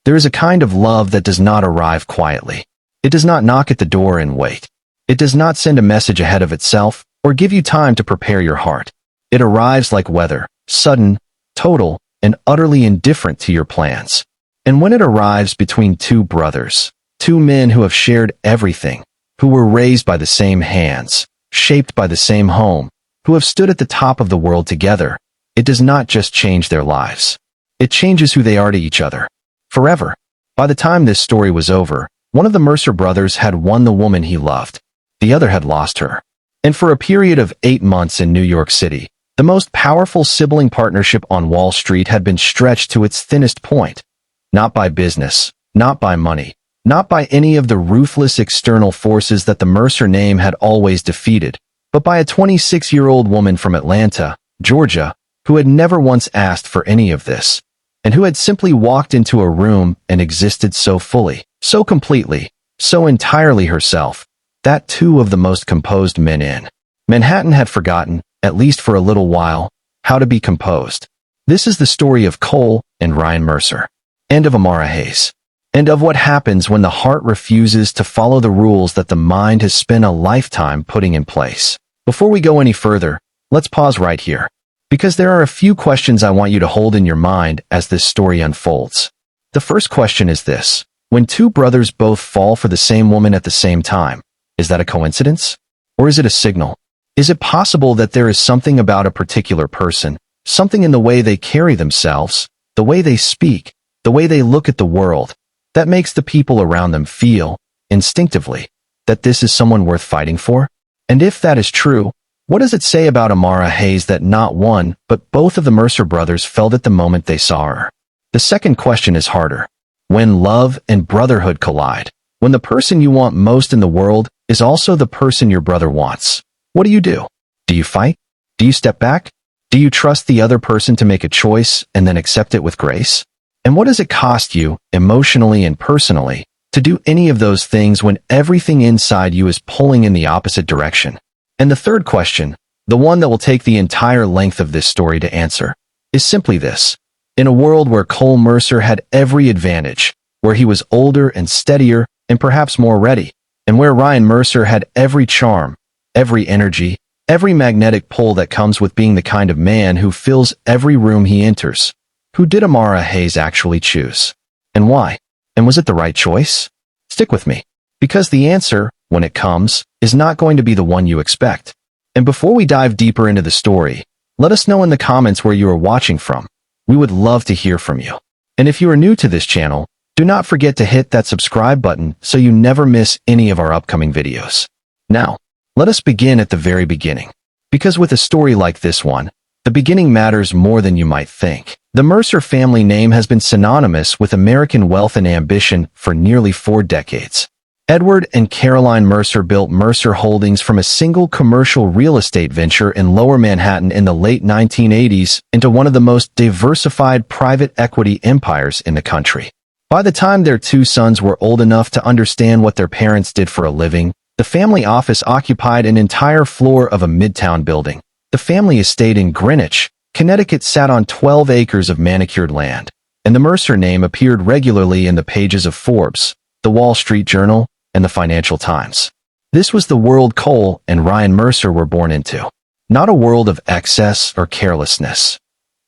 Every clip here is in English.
There is a kind of love that does not arrive quietly. It does not knock at the door and wait. It does not send a message ahead of itself or give you time to prepare your heart. It arrives like weather, sudden, total, and utterly indifferent to your plans. And when it arrives between two brothers, two men who have shared everything, who were raised by the same hands, shaped by the same home, who have stood at the top of the world together, it does not just change their lives. It changes who they are to each other. Forever. By the time this story was over, one of the Mercer brothers had won the woman he loved. The other had lost her. And for a period of 8 months in New York City, the most powerful sibling partnership on Wall Street had been stretched to its thinnest point. Not by business, not by money, not by any of the ruthless external forces that the Mercer name had always defeated, but by a 26-year-old woman from Atlanta, Georgia, who had never once asked for any of this, and who had simply walked into a room and existed so fully, so completely, so entirely herself, that two of the most composed men in Manhattan had forgotten, at least for a little while, how to be composed. This is the story of Cole and Ryan Mercer, and of Amara Hayes, and of what happens when the heart refuses to follow the rules that the mind has spent a lifetime putting in place. Before we go any further, let's pause right here, because there are a few questions I want you to hold in your mind as this story unfolds. The first question is this: when two brothers both fall for the same woman at the same time, is that a coincidence? Or is it a signal? Is it possible that there is something about a particular person, something in the way they carry themselves, the way they speak, the way they look at the world, that makes the people around them feel, instinctively, that this is someone worth fighting for? And if that is true, what does it say about Amara Hayes that not one, but both of the Mercer brothers felt at the moment they saw her? The second question is harder. When love and brotherhood collide, when the person you want most in the world is also the person your brother wants, what do? Do you fight? Do you step back? Do you trust the other person to make a choice and then accept it with grace? And what does it cost you, emotionally and personally, to do any of those things when everything inside you is pulling in the opposite direction? And the third question, the one that will take the entire length of this story to answer, is simply this. In a world where Cole Mercer had every advantage, where he was older and steadier and perhaps more ready, and where Ryan Mercer had every charm, every energy, every magnetic pull that comes with being the kind of man who fills every room he enters, who did Amara Hayes actually choose? And why? And was it the right choice? Stick with me, because the answer, when it comes, is not going to be the one you expect. And before we dive deeper into the story, let us know in the comments where you are watching from. We would love to hear from you. And if you are new to this channel, do not forget to hit that subscribe button so you never miss any of our upcoming videos. Now, let us begin at the very beginning. Because with a story like this one, the beginning matters more than you might think. The Mercer family name has been synonymous with American wealth and ambition for nearly 4 decades. Edward and Caroline Mercer built Mercer Holdings from a single commercial real estate venture in Lower Manhattan in the late 1980s into one of the most diversified private equity empires in the country. By the time their 2 sons were old enough to understand what their parents did for a living, the family office occupied an entire floor of a midtown building. The family estate in Greenwich, Connecticut sat on 12 acres of manicured land, and the Mercer name appeared regularly in the pages of Forbes, the Wall Street Journal, and the Financial Times. This was the world Cole and Ryan Mercer were born into. Not a world of excess or carelessness.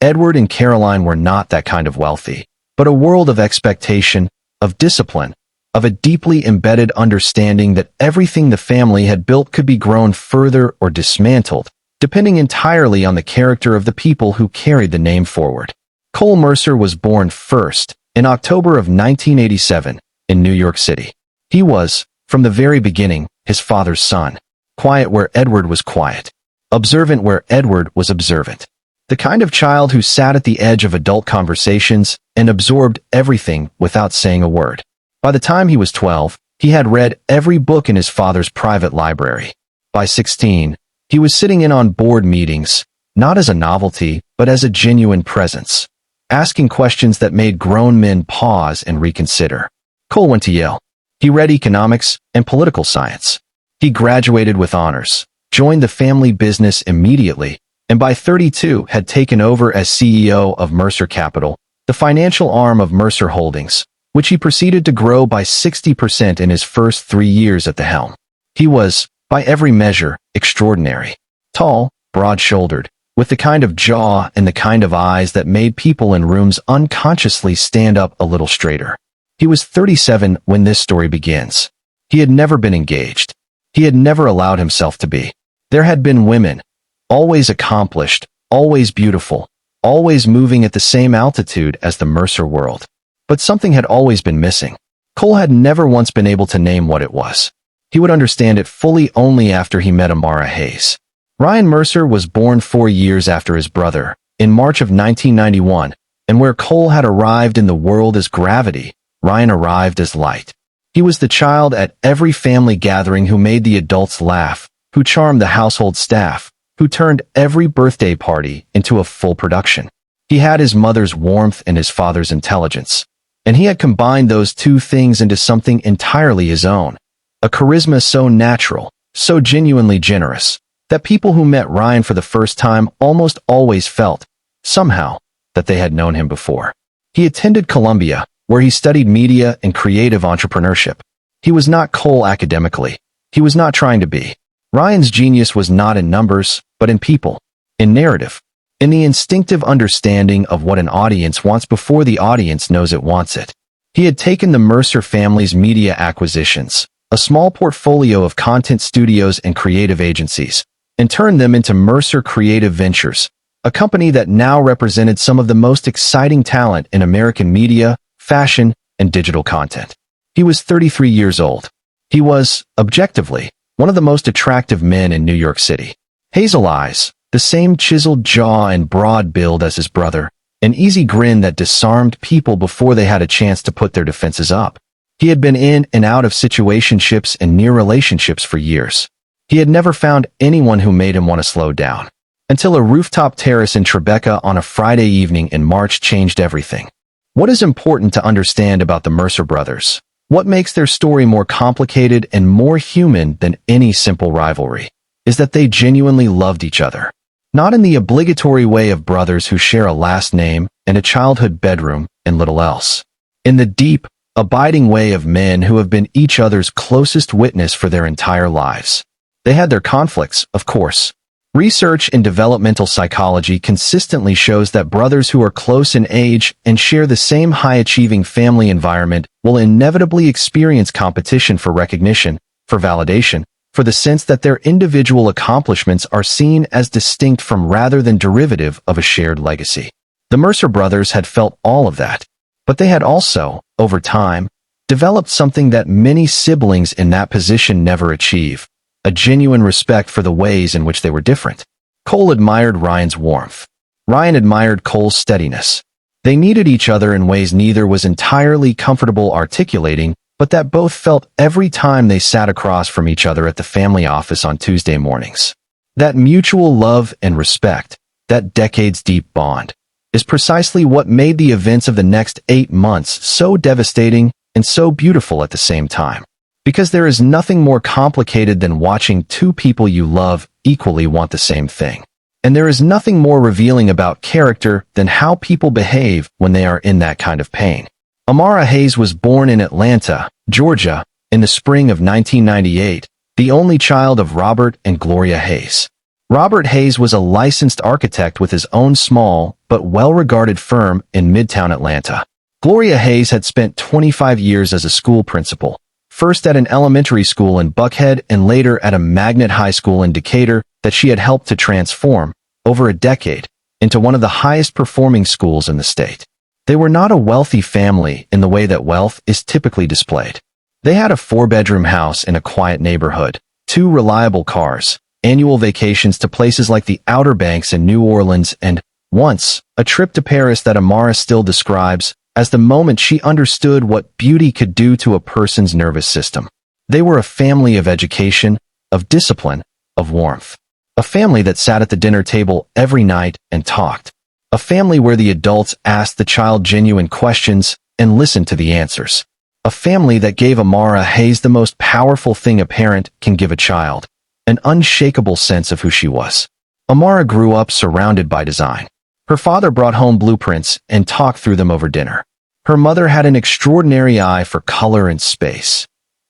Edward and Caroline were not that kind of wealthy, but a world of expectation, of discipline, of a deeply embedded understanding that everything the family had built could be grown further or dismantled, depending entirely on the character of the people who carried the name forward. Cole Mercer was born first, in October of 1987, in New York City. He was, from the very beginning, his father's son. Quiet where Edward was quiet. Observant where Edward was observant. The kind of child who sat at the edge of adult conversations and absorbed everything without saying a word. By the time he was 12, he had read every book in his father's private library. By 16, he was sitting in on board meetings, not as a novelty, but as a genuine presence, asking questions that made grown men pause and reconsider. Cole went to Yale. He read economics and political science. He graduated with honors, joined the family business immediately, and by 32 had taken over as CEO of Mercer Capital, the financial arm of Mercer Holdings, which he proceeded to grow by 60% in his first 3 years at the helm. He was, by every measure, extraordinary. Tall, broad-shouldered, with the kind of jaw and the kind of eyes that made people in rooms unconsciously stand up a little straighter. He was 37 when this story begins. He had never been engaged. He had never allowed himself to be. There had been women, always accomplished, always beautiful, always moving at the same altitude as the Mercer world. But something had always been missing. Cole had never once been able to name what it was. He would understand it fully only after he met Amara Hayes. Ryan Mercer was born 4 years after his brother, in March of 1991, and where Cole had arrived in the world as gravity, Ryan arrived as light. He was the child at every family gathering who made the adults laugh, who charmed the household staff, who turned every birthday party into a full production. He had his mother's warmth and his father's intelligence, and he had combined those two things into something entirely his own, a charisma so natural, so genuinely generous, that people who met Ryan for the first time almost always felt, somehow, that they had known him before. He attended Columbia, where he studied media and creative entrepreneurship. He was not Cole academically. He was not trying to be. Ryan's genius was not in numbers, but in people, in narrative, in the instinctive understanding of what an audience wants before the audience knows it wants it. He had taken the Mercer family's media acquisitions, a small portfolio of content studios and creative agencies, and turned them into Mercer Creative Ventures, a company that now represented some of the most exciting talent in American media, fashion, and digital content. He was 33 years old. He was, objectively, one of the most attractive men in New York City. Hazel eyes, the same chiseled jaw and broad build as his brother, an easy grin that disarmed people before they had a chance to put their defenses up. He had been in and out of situationships and near relationships for years. He had never found anyone who made him want to slow down. Until a rooftop terrace in Tribeca on a Friday evening in March changed everything. What is important to understand about the Mercer brothers? What makes their story more complicated and more human than any simple rivalry? Is that they genuinely loved each other. Not in the obligatory way of brothers who share a last name and a childhood bedroom and little else. In the deep, abiding way of men who have been each other's closest witness for their entire lives. They had their conflicts, of course. Research in developmental psychology consistently shows that brothers who are close in age and share the same high-achieving family environment will inevitably experience competition for recognition, for validation, for the sense that their individual accomplishments are seen as distinct from rather than derivative of a shared legacy. The Mercer brothers had felt all of that, but they had also, over time, developed something that many siblings in that position never achieve. A genuine respect for the ways in which they were different. Cole admired Ryan's warmth. Ryan admired Cole's steadiness. They needed each other in ways neither was entirely comfortable articulating, but that both felt every time they sat across from each other at the family office on Tuesday mornings. That mutual love and respect, that decades-deep bond, is precisely what made the events of the next 8 months so devastating and so beautiful at the same time. Because there is nothing more complicated than watching two people you love equally want the same thing. And there is nothing more revealing about character than how people behave when they are in that kind of pain. Amara Hayes was born in Atlanta, Georgia, in the spring of 1998, the only child of Robert and Gloria Hayes. Robert Hayes was a licensed architect with his own small but well-regarded firm in Midtown Atlanta. Gloria Hayes had spent 25 years as a school principal, first at an elementary school in Buckhead and later at a magnet high school in Decatur that she had helped to transform, over a decade, into one of the highest performing schools in the state. They were not a wealthy family in the way that wealth is typically displayed. They had a 4-bedroom house in a quiet neighborhood, 2 reliable cars, annual vacations to places like the Outer Banks and New Orleans, and, once, a trip to Paris that Amara still describes as the moment she understood what beauty could do to a person's nervous system. They were a family of education, of discipline, of warmth. A family that sat at the dinner table every night and talked. A family where the adults asked the child genuine questions and listened to the answers. A family that gave Amara Hayes the most powerful thing a parent can give a child, an unshakable sense of who she was. Amara grew up surrounded by design. Her father brought home blueprints and talked through them over dinner. Her mother had an extraordinary eye for color and space.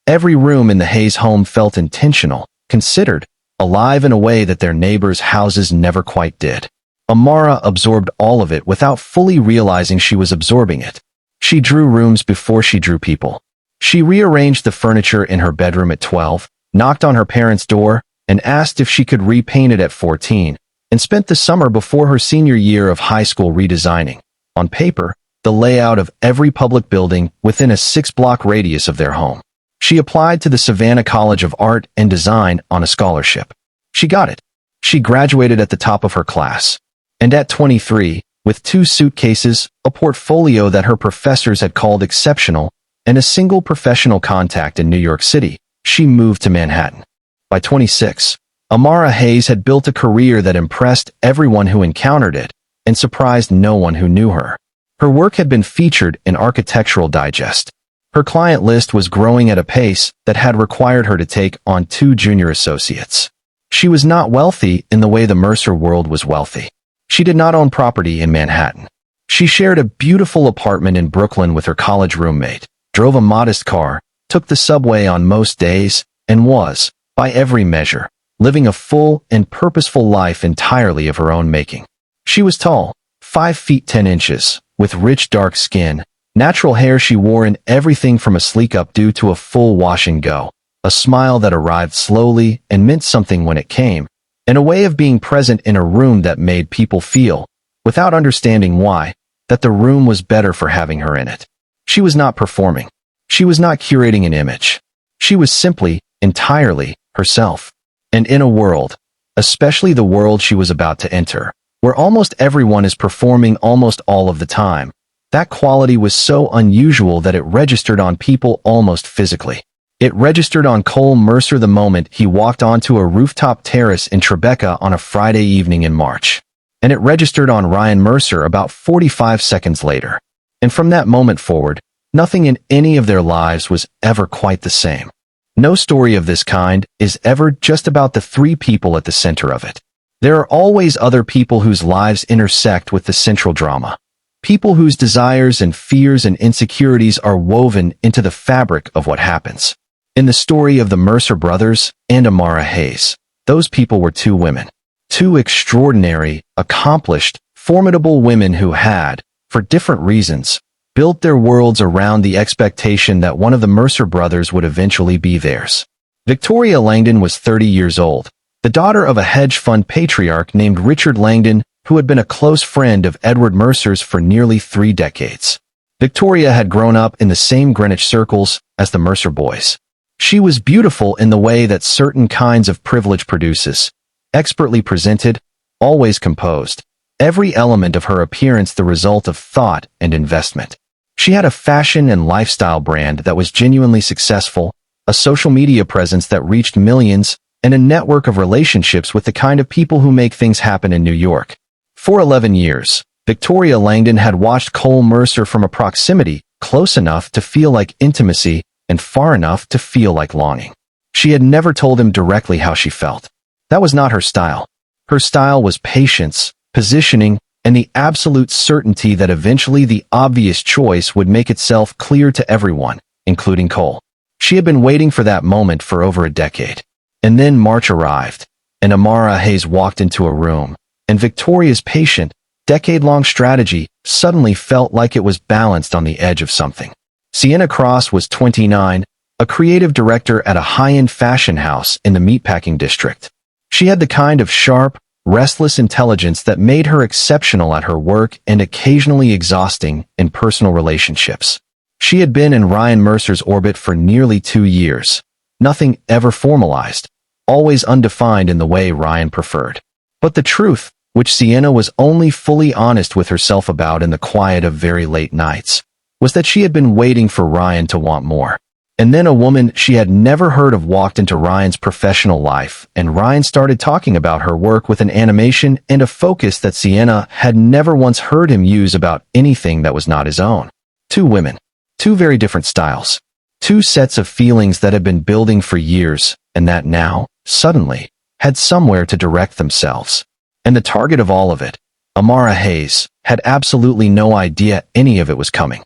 Every room in the Hayes home felt intentional, considered, alive in a way that their neighbors' houses never quite did. Amara absorbed all of it without fully realizing she was absorbing it. She drew rooms before she drew people. She rearranged the furniture in her bedroom at 12, knocked on her parents' door, and asked if she could repaint it at 14, and spent the summer before her senior year of high school redesigning, on paper, the layout of every public building within a 6-block radius of their home. She applied to the Savannah College of Art and Design on a scholarship. She got it. She graduated at the top of her class. And at 23, with 2 suitcases, a portfolio that her professors had called exceptional, and a single professional contact in New York City, she moved to Manhattan. By 26, Amara Hayes had built a career that impressed everyone who encountered it and surprised no one who knew her. Her work had been featured in Architectural Digest. Her client list was growing at a pace that had required her to take on 2 junior associates. She was not wealthy in the way the Mercer world was wealthy. She did not own property in Manhattan. She shared a beautiful apartment in Brooklyn with her college roommate, drove a modest car, took the subway on most days, and was, by every measure, living a full and purposeful life entirely of her own making. She was tall, 5 feet 10 inches, with rich dark skin, natural hair she wore in everything from a sleek updo to a full wash and go, a smile that arrived slowly and meant something when it came, and a way of being present in a room that made people feel, without understanding why, that the room was better for having her in it. She was not performing. She was not curating an image. She was simply, entirely, herself. And in a world, especially the world she was about to enter, where almost everyone is performing almost all of the time, that quality was so unusual that it registered on people almost physically. It registered on Cole Mercer the moment he walked onto a rooftop terrace in Tribeca on a Friday evening in March. And it registered on Ryan Mercer about 45 seconds later. And from that moment forward, nothing in any of their lives was ever quite the same. No story of this kind is ever just about the 3 people at the center of it. There are always other people whose lives intersect with the central drama. People whose desires and fears and insecurities are woven into the fabric of what happens. In the story of the Mercer brothers and Amara Hayes, those people were 2 women. 2 extraordinary, accomplished, formidable women who had, for different reasons, built their worlds around the expectation that one of the Mercer brothers would eventually be theirs. Victoria Langdon was 30 years old, the daughter of a hedge fund patriarch named Richard Langdon, who had been a close friend of Edward Mercer's for nearly 3 decades. Victoria had grown up in the same Greenwich circles as the Mercer boys. She was beautiful in the way that certain kinds of privilege produces, expertly presented, always composed, every element of her appearance the result of thought and investment. She had a fashion and lifestyle brand that was genuinely successful, a social media presence that reached millions, and a network of relationships with the kind of people who make things happen in New York. For 11 years, Victoria Langdon had watched Cole Mercer from a proximity close enough to feel like intimacy and far enough to feel like longing. She had never told him directly how she felt. That was not her style. Her style was patience, positioning, and the absolute certainty that eventually the obvious choice would make itself clear to everyone, including Cole. She had been waiting for that moment for over a decade. And then March arrived, and Amara Hayes walked into a room, and Victoria's patient, decade-long strategy suddenly felt like it was balanced on the edge of something. Sienna Cross was 29, a creative director at a high-end fashion house in the meatpacking district. She had the kind of sharp, restless intelligence that made her exceptional at her work and occasionally exhausting in personal relationships. She had been in Ryan Mercer's orbit for nearly 2 years. Nothing ever formalized, always undefined in the way Ryan preferred. But the truth, which Sienna was only fully honest with herself about in the quiet of very late nights, was that she had been waiting for Ryan to want more. And then a woman she had never heard of walked into Ryan's professional life, and Ryan started talking about her work with an animation and a focus that Sienna had never once heard him use about anything that was not his own. 2 women. 2 very different styles. 2 sets of feelings that had been building for years, and that now, suddenly, had somewhere to direct themselves. And the target of all of it, Amara Hayes, had absolutely no idea any of it was coming.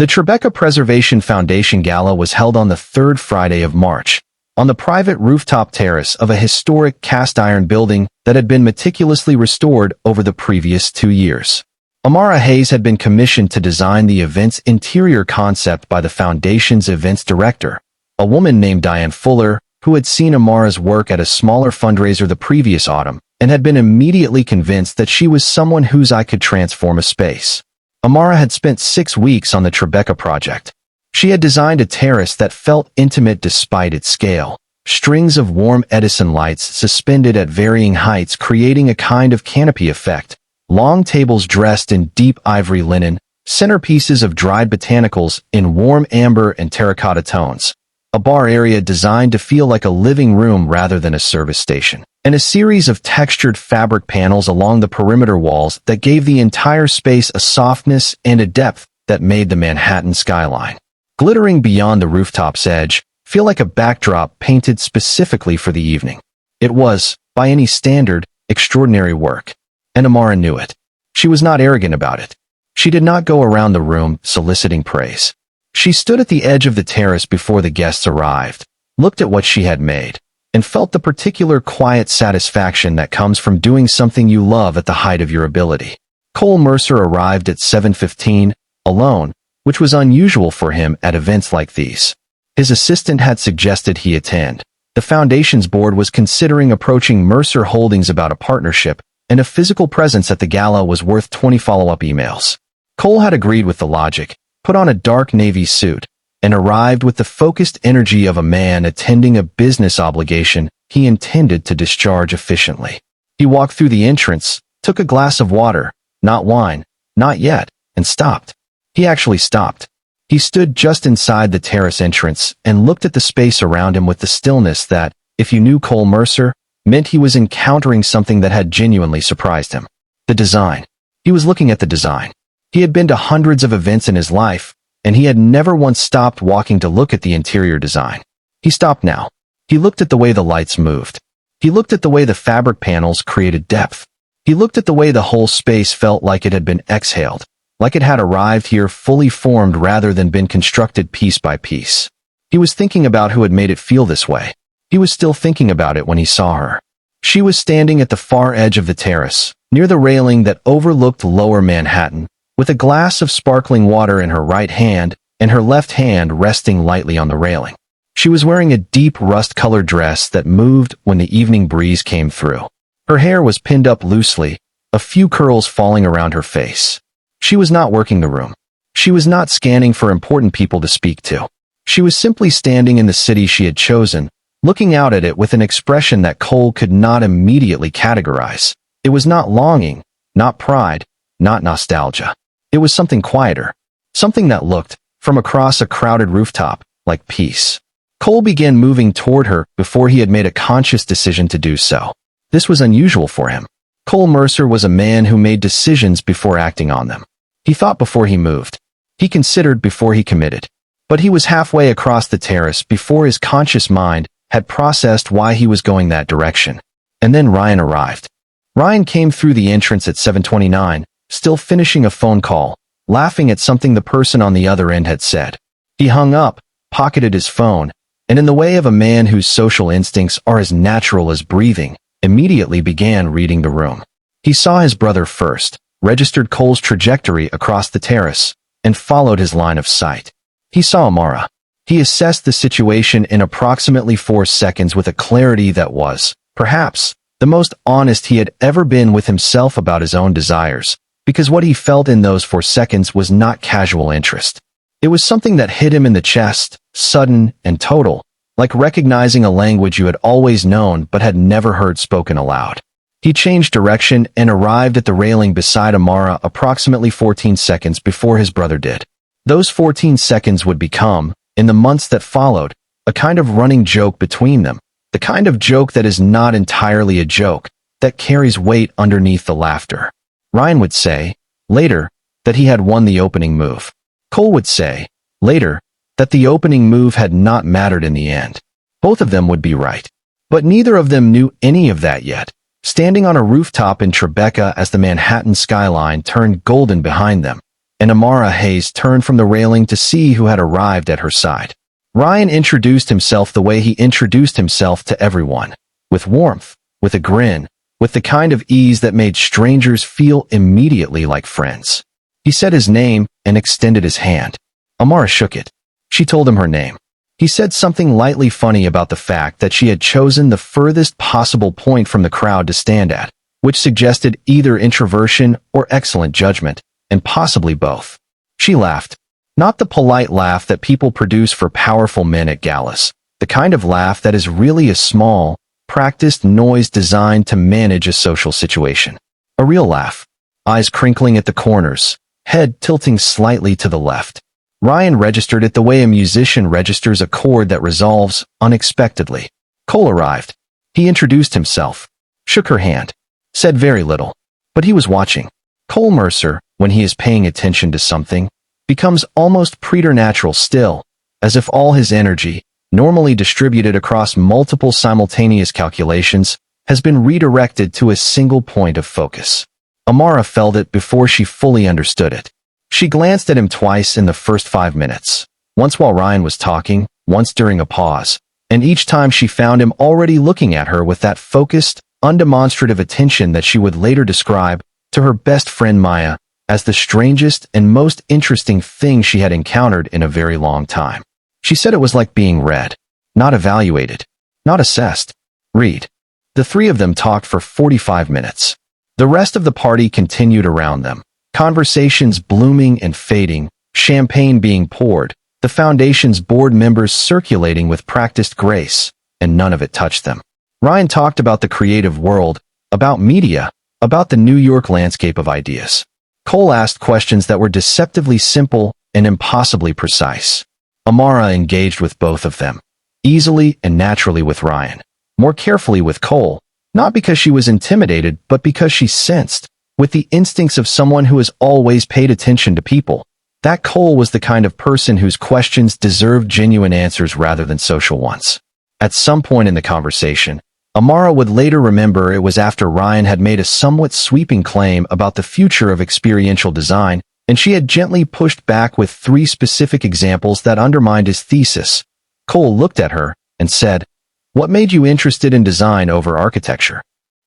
The Tribeca Preservation Foundation Gala was held on the third Friday of March, on the private rooftop terrace of a historic cast-iron building that had been meticulously restored over the previous 2 years. Amara Hayes had been commissioned to design the event's interior concept by the foundation's events director, a woman named Diane Fuller, who had seen Amara's work at a smaller fundraiser the previous autumn and had been immediately convinced that she was someone whose eye could transform a space. Amara had spent 6 weeks on the Tribeca project. She had designed a terrace that felt intimate despite its scale, strings of warm Edison lights suspended at varying heights creating a kind of canopy effect, long tables dressed in deep ivory linen, centerpieces of dried botanicals in warm amber and terracotta tones, a bar area designed to feel like a living room rather than a service station, and a series of textured fabric panels along the perimeter walls that gave the entire space a softness and a depth that made the Manhattan skyline, glittering beyond the rooftop's edge, feel like a backdrop painted specifically for the evening. It was, by any standard, extraordinary work. And Amara knew it. She was not arrogant about it. She did not go around the room soliciting praise. She stood at the edge of the terrace before the guests arrived, looked at what she had made, and felt the particular quiet satisfaction that comes from doing something you love at the height of your ability. Cole Mercer arrived at 7:15, alone, which was unusual for him at events like these. His assistant had suggested he attend. The foundation's board was considering approaching Mercer Holdings about a partnership, and a physical presence at the gala was worth 20 follow-up emails. Cole had agreed with the logic, put on a dark navy suit, and arrived with the focused energy of a man attending a business obligation he intended to discharge efficiently. He walked through the entrance, took a glass of water, not wine, not yet, and stopped. He actually stopped. He stood just inside the terrace entrance and looked at the space around him with the stillness that, if you knew Cole Mercer, meant he was encountering something that had genuinely surprised him. The design. He was looking at the design. He had been to hundreds of events in his life, and he had never once stopped walking to look at the interior design. He stopped now. He looked at the way the lights moved. He looked at the way the fabric panels created depth. He looked at the way the whole space felt like it had been exhaled, like it had arrived here fully formed rather than been constructed piece by piece. He was thinking about who had made it feel this way. He was still thinking about it when he saw her. She was standing at the far edge of the terrace, near the railing that overlooked lower Manhattan, with a glass of sparkling water in her right hand and her left hand resting lightly on the railing. She was wearing a deep rust-colored dress that moved when the evening breeze came through. Her hair was pinned up loosely, a few curls falling around her face. She was not working the room. She was not scanning for important people to speak to. She was simply standing in the city she had chosen, looking out at it with an expression that Cole could not immediately categorize. It was not longing, not pride, not nostalgia. It was something quieter, something that looked, from across a crowded rooftop, like peace. Cole began moving toward her before he had made a conscious decision to do so. This was unusual for him. Cole Mercer was a man who made decisions before acting on them. He thought before he moved. He considered before he committed. But he was halfway across the terrace before his conscious mind had processed why he was going that direction. And then Ryan arrived. Ryan came through the entrance at 7:29, still finishing a phone call, laughing at something the person on the other end had said. He hung up, pocketed his phone, and in the way of a man whose social instincts are as natural as breathing, immediately began reading the room. He saw his brother first, registered Cole's trajectory across the terrace, and followed his line of sight. He saw Amara. He assessed the situation in approximately 4 seconds with a clarity that was, perhaps, the most honest he had ever been with himself about his own desires, because what he felt in those 4 seconds was not casual interest. It was something that hit him in the chest, sudden and total, like recognizing a language you had always known but had never heard spoken aloud. He changed direction and arrived at the railing beside Amara approximately 14 seconds before his brother did. Those 14 seconds would become, in the months that followed, a kind of running joke between them, the kind of joke that is not entirely a joke, that carries weight underneath the laughter. Ryan would say, later, that he had won the opening move. Cole would say, later, that the opening move had not mattered in the end. Both of them would be right. But neither of them knew any of that yet. Standing on a rooftop in Tribeca as the Manhattan skyline turned golden behind them, and Amara Hayes turned from the railing to see who had arrived at her side. Ryan introduced himself the way he introduced himself to everyone, with warmth, with a grin, with the kind of ease that made strangers feel immediately like friends. He said his name and extended his hand. Amara shook it. She told him her name. He said something lightly funny about the fact that she had chosen the furthest possible point from the crowd to stand at, which suggested either introversion or excellent judgment, and possibly both. She laughed. Not the polite laugh that people produce for powerful men at galas, the kind of laugh that is really a small, practiced noise designed to manage a social situation. A real laugh. Eyes crinkling at the corners, head tilting slightly to the left. Ryan registered it the way a musician registers a chord that resolves unexpectedly. Cole arrived. He introduced himself, shook her hand, said very little, but he was watching. Cole Mercer, when he is paying attention to something, becomes almost preternatural still, as if all his energy, normally distributed across multiple simultaneous calculations, has been redirected to a single point of focus. Amara felt it before she fully understood it. She glanced at him twice in the first 5 minutes, once while Ryan was talking, once during a pause, and each time she found him already looking at her with that focused, undemonstrative attention that she would later describe to her best friend Maya as the strangest and most interesting thing she had encountered in a very long time. She said it was like being read, not evaluated, not assessed. Read. The three of them talked for 45 minutes. The rest of the party continued around them, conversations blooming and fading, champagne being poured, the Foundation's board members circulating with practiced grace, and none of it touched them. Ryan talked about the creative world, about media, about the New York landscape of ideas. Cole asked questions that were deceptively simple and impossibly precise. Amara engaged with both of them, easily and naturally with Ryan, more carefully with Cole, not because she was intimidated but because she sensed, with the instincts of someone who has always paid attention to people, that Cole was the kind of person whose questions deserved genuine answers rather than social ones. At some point in the conversation, Amara would later remember it was after Ryan had made a somewhat sweeping claim about the future of experiential design, and she had gently pushed back with 3 specific examples that undermined his thesis. Cole looked at her and said, "What made you interested in design over architecture?"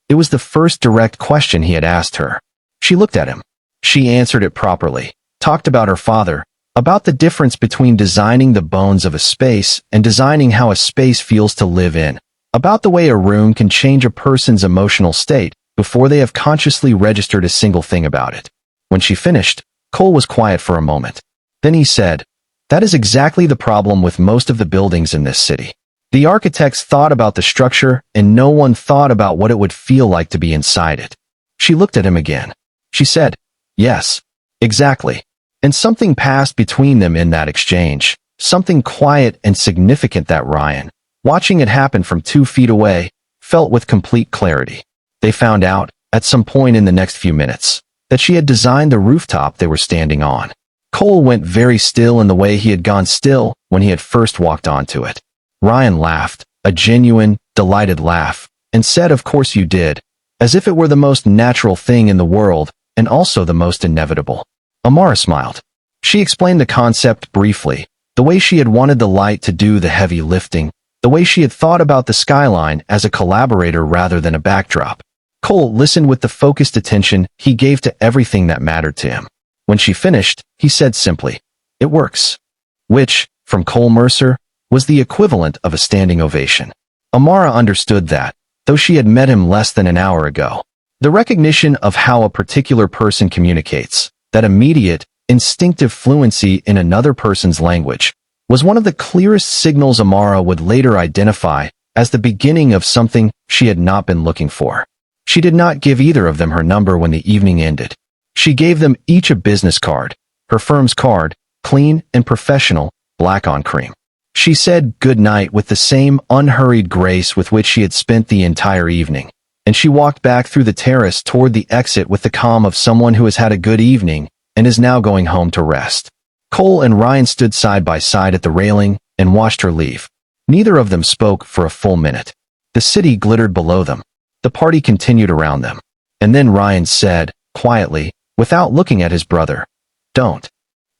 It was the first direct question he had asked her. She looked at him. She answered it properly, talked about her father, about the difference between designing the bones of a space and designing how a space feels to live in, about the way a room can change a person's emotional state before they have consciously registered a single thing about it. When she finished, Cole was quiet for a moment. Then he said, "That is exactly the problem with most of the buildings in this city. The architects thought about the structure and no one thought about what it would feel like to be inside it." She looked at him again. She said, "Yes, exactly." And something passed between them in that exchange, something quiet and significant that Ryan, watching it happen from 2 feet away, felt with complete clarity. They found out, at some point in the next few minutes, that she had designed the rooftop they were standing on. Cole went very still in the way he had gone still when he had first walked onto it. Ryan laughed, a genuine, delighted laugh, and said, "Of course you did," as if it were the most natural thing in the world, and also the most inevitable. Amara smiled. She explained the concept briefly, the way she had wanted the light to do the heavy lifting, the way she had thought about the skyline as a collaborator rather than a backdrop. Cole listened with the focused attention he gave to everything that mattered to him. When she finished, he said simply, "It works." Which, from Cole Mercer, was the equivalent of a standing ovation. Amara understood that, though she had met him less than an hour ago. The recognition of how a particular person communicates, that immediate, instinctive fluency in another person's language, was one of the clearest signals Amara would later identify as the beginning of something she had not been looking for. She did not give either of them her number when the evening ended. She gave them each a business card, her firm's card, clean and professional, black on cream. She said good night with the same unhurried grace with which she had spent the entire evening, and she walked back through the terrace toward the exit with the calm of someone who has had a good evening and is now going home to rest. Cole and Ryan stood side by side at the railing and watched her leave. Neither of them spoke for a full minute. The city glittered below them. The party continued around them. And then Ryan said, quietly, without looking at his brother, Don't.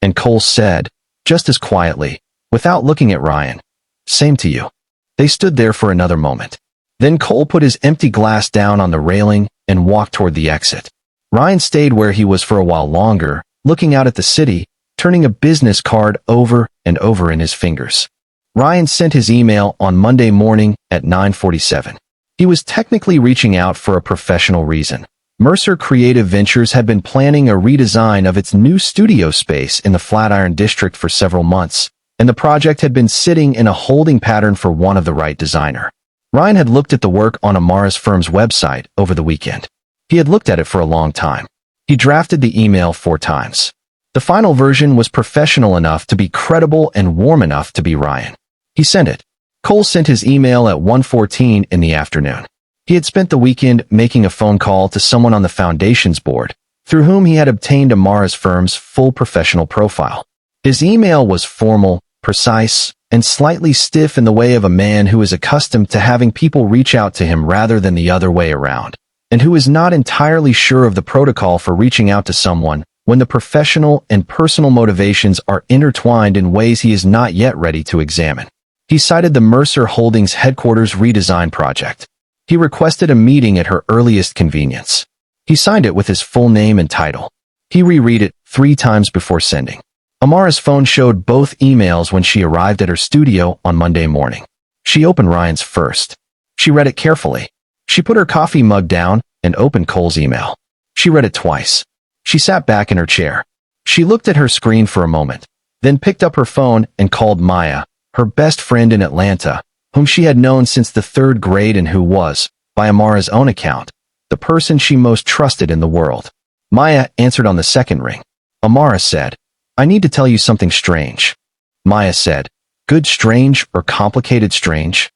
And Cole said, just as quietly, without looking at Ryan, same to you. They stood there for another moment. Then Cole put his empty glass down on the railing and walked toward the exit. Ryan stayed where he was for a while longer, looking out at the city, turning a business card over and over in his fingers. Ryan sent his email on Monday morning at 9:47. He was technically reaching out for a professional reason. Mercer Creative Ventures had been planning a redesign of its new studio space in the Flatiron District for several months, and the project had been sitting in a holding pattern for one of the right designer. Ryan had looked at the work on Amara's firm's website over the weekend. He had looked at it for a long time. He drafted the email 4 times. The final version was professional enough to be credible and warm enough to be Ryan. He sent it. Cole sent his email at 1:14 in the afternoon. He had spent the weekend making a phone call to someone on the foundation's board, through whom he had obtained Amara's firm's full professional profile. His email was formal, precise, and slightly stiff in the way of a man who is accustomed to having people reach out to him rather than the other way around, and who is not entirely sure of the protocol for reaching out to someone when the professional and personal motivations are intertwined in ways he is not yet ready to examine. He cited the Mercer Holdings headquarters redesign project. He requested a meeting at her earliest convenience. He signed it with his full name and title. He reread it 3 times before sending. Amara's phone showed both emails when she arrived at her studio on Monday morning. She opened Ryan's first. She read it carefully. She put her coffee mug down and opened Cole's email. She read it twice. She sat back in her chair. She looked at her screen for a moment, then picked up her phone and called Maya, her best friend in Atlanta, whom she had known since the 3rd grade and who was, by Amara's own account, the person she most trusted in the world. Maya answered on the second ring. Amara said, "I need to tell you something strange." Maya said, "Good strange or complicated strange?"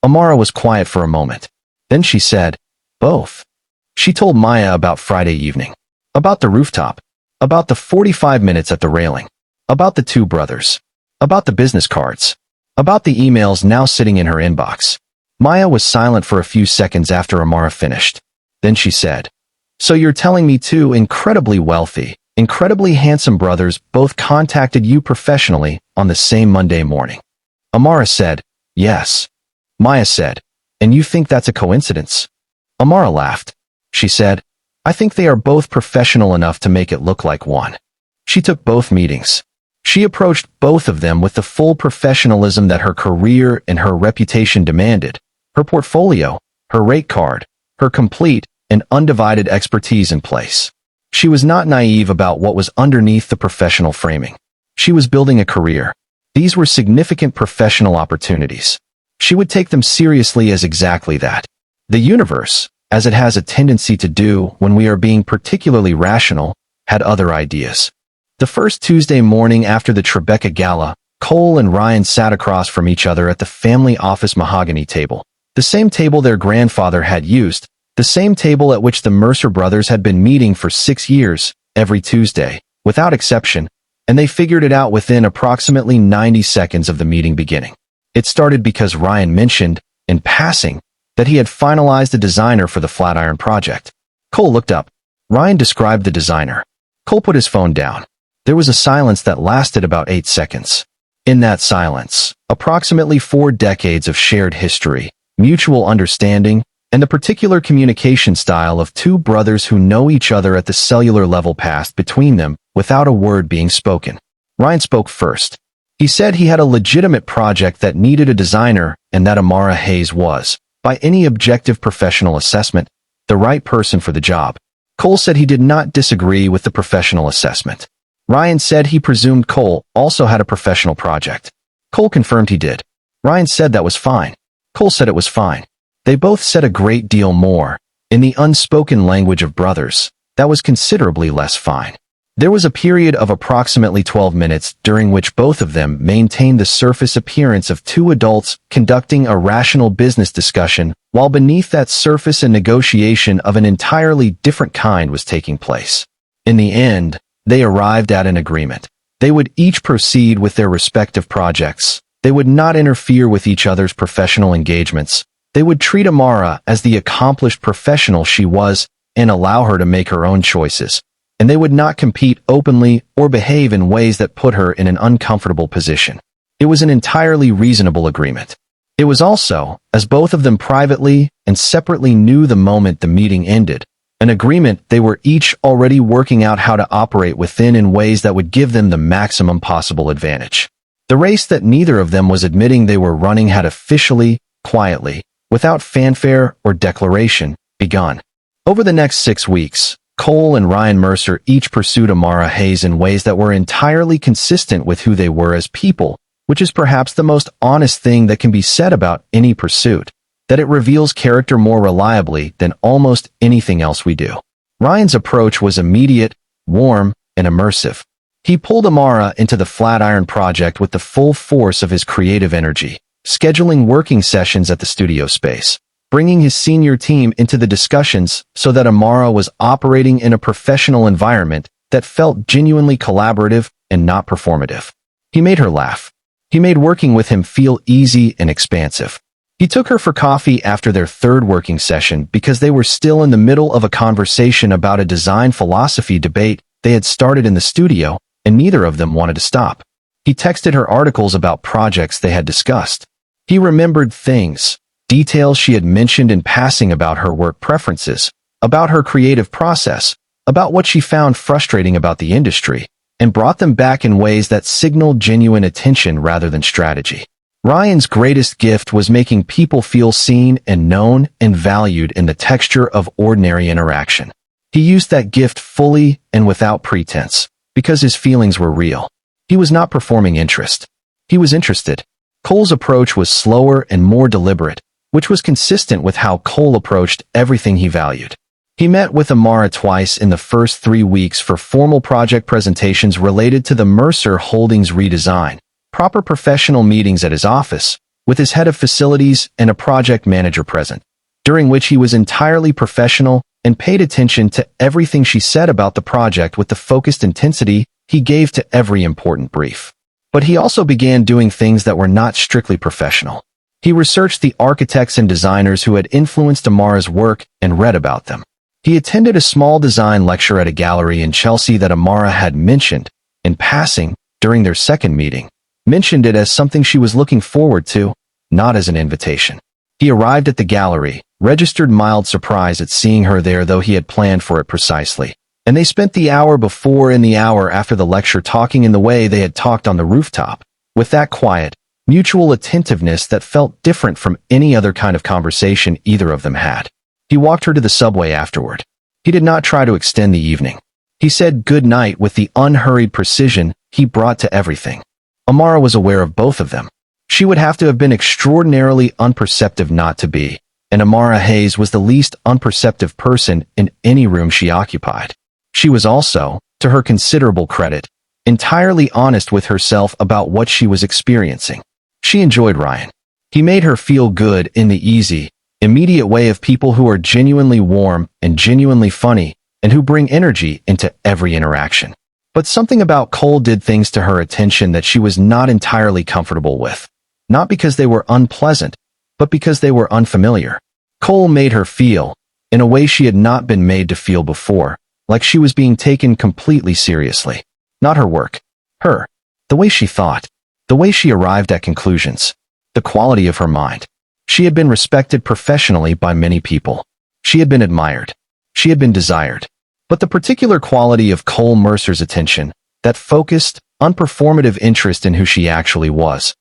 Amara was quiet for a moment. Then she said, "Both." She told Maya about Friday evening, about the rooftop, about the 45 minutes at the railing, about the 2 brothers, about the business cards, about the emails now sitting in her inbox. Maya was silent for a few seconds after Amara finished. Then she said, "So you're telling me 2 incredibly wealthy, incredibly handsome brothers both contacted you professionally on the same Monday morning?" Amara said, "Yes." Maya said, "And you think that's a coincidence?" Amara laughed. She said, "I think they are both professional enough to make it look like one." She took both meetings. She approached both of them with the full professionalism that her career and her reputation demanded, her portfolio, her rate card, her complete and undivided expertise in place. She was not naive about what was underneath the professional framing. She was building a career. These were significant professional opportunities. She would take them seriously as exactly that. The universe, as it has a tendency to do when we are being particularly rational, had other ideas. The first Tuesday morning after the Tribeca gala, Cole and Ryan sat across from each other at the family office mahogany table, the same table their grandfather had used, the same table at which the Mercer brothers had been meeting for 6 years, every Tuesday, without exception, and they figured it out within approximately 90 seconds of the meeting beginning. It started because Ryan mentioned, in passing, that he had finalized a designer for the Flatiron project. Cole looked up. Ryan described the designer. Cole put his phone down. There was a silence that lasted about 8 seconds. In that silence, approximately 4 decades of shared history, mutual understanding, and the particular communication style of 2 brothers who know each other at the cellular level passed between them without a word being spoken. Ryan spoke first. He said he had a legitimate project that needed a designer and that Amara Hayes was, by any objective professional assessment, the right person for the job. Cole said he did not disagree with the professional assessment. Ryan said he presumed Cole also had a professional project. Cole confirmed he did. Ryan said that was fine. Cole said it was fine. They both said a great deal more. In the unspoken language of brothers, that was considerably less fine. There was a period of approximately 12 minutes during which both of them maintained the surface appearance of 2 adults conducting a rational business discussion, while beneath that surface a negotiation of an entirely different kind was taking place. In the end, they arrived at an agreement. They would each proceed with their respective projects. They would not interfere with each other's professional engagements. They would treat Amara as the accomplished professional she was and allow her to make her own choices, and they would not compete openly or behave in ways that put her in an uncomfortable position. It was an entirely reasonable agreement. It was also, as both of them privately and separately knew the moment the meeting ended, an agreement they were each already working out how to operate within in ways that would give them the maximum possible advantage. The race that neither of them was admitting they were running had officially, quietly, without fanfare or declaration, begun. Over the next 6 weeks, Cole and Ryan Mercer each pursued Amara Hayes in ways that were entirely consistent with who they were as people, which is perhaps the most honest thing that can be said about any pursuit, that it reveals character more reliably than almost anything else we do. Ryan's approach was immediate, warm, and immersive. He pulled Amara into the Flatiron Project with the full force of his creative energy, scheduling working sessions at the studio space, bringing his senior team into the discussions so that Amara was operating in a professional environment that felt genuinely collaborative and not performative. He made her laugh. He made working with him feel easy and expansive. He took her for coffee after their third working session because they were still in the middle of a conversation about a design philosophy debate they had started in the studio, and neither of them wanted to stop. He texted her articles about projects they had discussed. He remembered things, details she had mentioned in passing about her work preferences, about her creative process, about what she found frustrating about the industry, and brought them back in ways that signaled genuine attention rather than strategy. Ryan's greatest gift was making people feel seen and known and valued in the texture of ordinary interaction. He used that gift fully and without pretense, because his feelings were real. He was not performing interest. He was interested. Cole's approach was slower and more deliberate, which was consistent with how Cole approached everything he valued. He met with Amara twice in the first 3 weeks for formal project presentations related to the Mercer Holdings redesign, proper professional meetings at his office, with his head of facilities and a project manager present, during which he was entirely professional and paid attention to everything she said about the project with the focused intensity he gave to every important brief. But he also began doing things that were not strictly professional. He researched the architects and designers who had influenced Amara's work and read about them. He attended a small design lecture at a gallery in Chelsea that Amara had mentioned, in passing, during their second meeting, mentioned it as something she was looking forward to, not as an invitation. He arrived at the gallery, registered mild surprise at seeing her there though he had planned for it precisely, and they spent the hour before and the hour after the lecture talking in the way they had talked on the rooftop, with that quiet, mutual attentiveness that felt different from any other kind of conversation either of them had. He walked her to the subway afterward. He did not try to extend the evening. He said good night with the unhurried precision he brought to everything. Amara was aware of both of them. She would have to have been extraordinarily unperceptive not to be, and Amara Hayes was the least unperceptive person in any room she occupied. She was also, to her considerable credit, entirely honest with herself about what she was experiencing. She enjoyed Ryan. He made her feel good in the easy, immediate way of people who are genuinely warm and genuinely funny, and who bring energy into every interaction. But something about Cole did things to her attention that she was not entirely comfortable with. Not because they were unpleasant, but because they were unfamiliar. Cole made her feel, in a way she had not been made to feel before, like she was being taken completely seriously. Not her work. Her. The way she thought. The way she arrived at conclusions. The quality of her mind. She had been respected professionally by many people. She had been admired. She had been desired. But the particular quality of Cole Mercer's attention, that focused, unperformative interest in who she actually was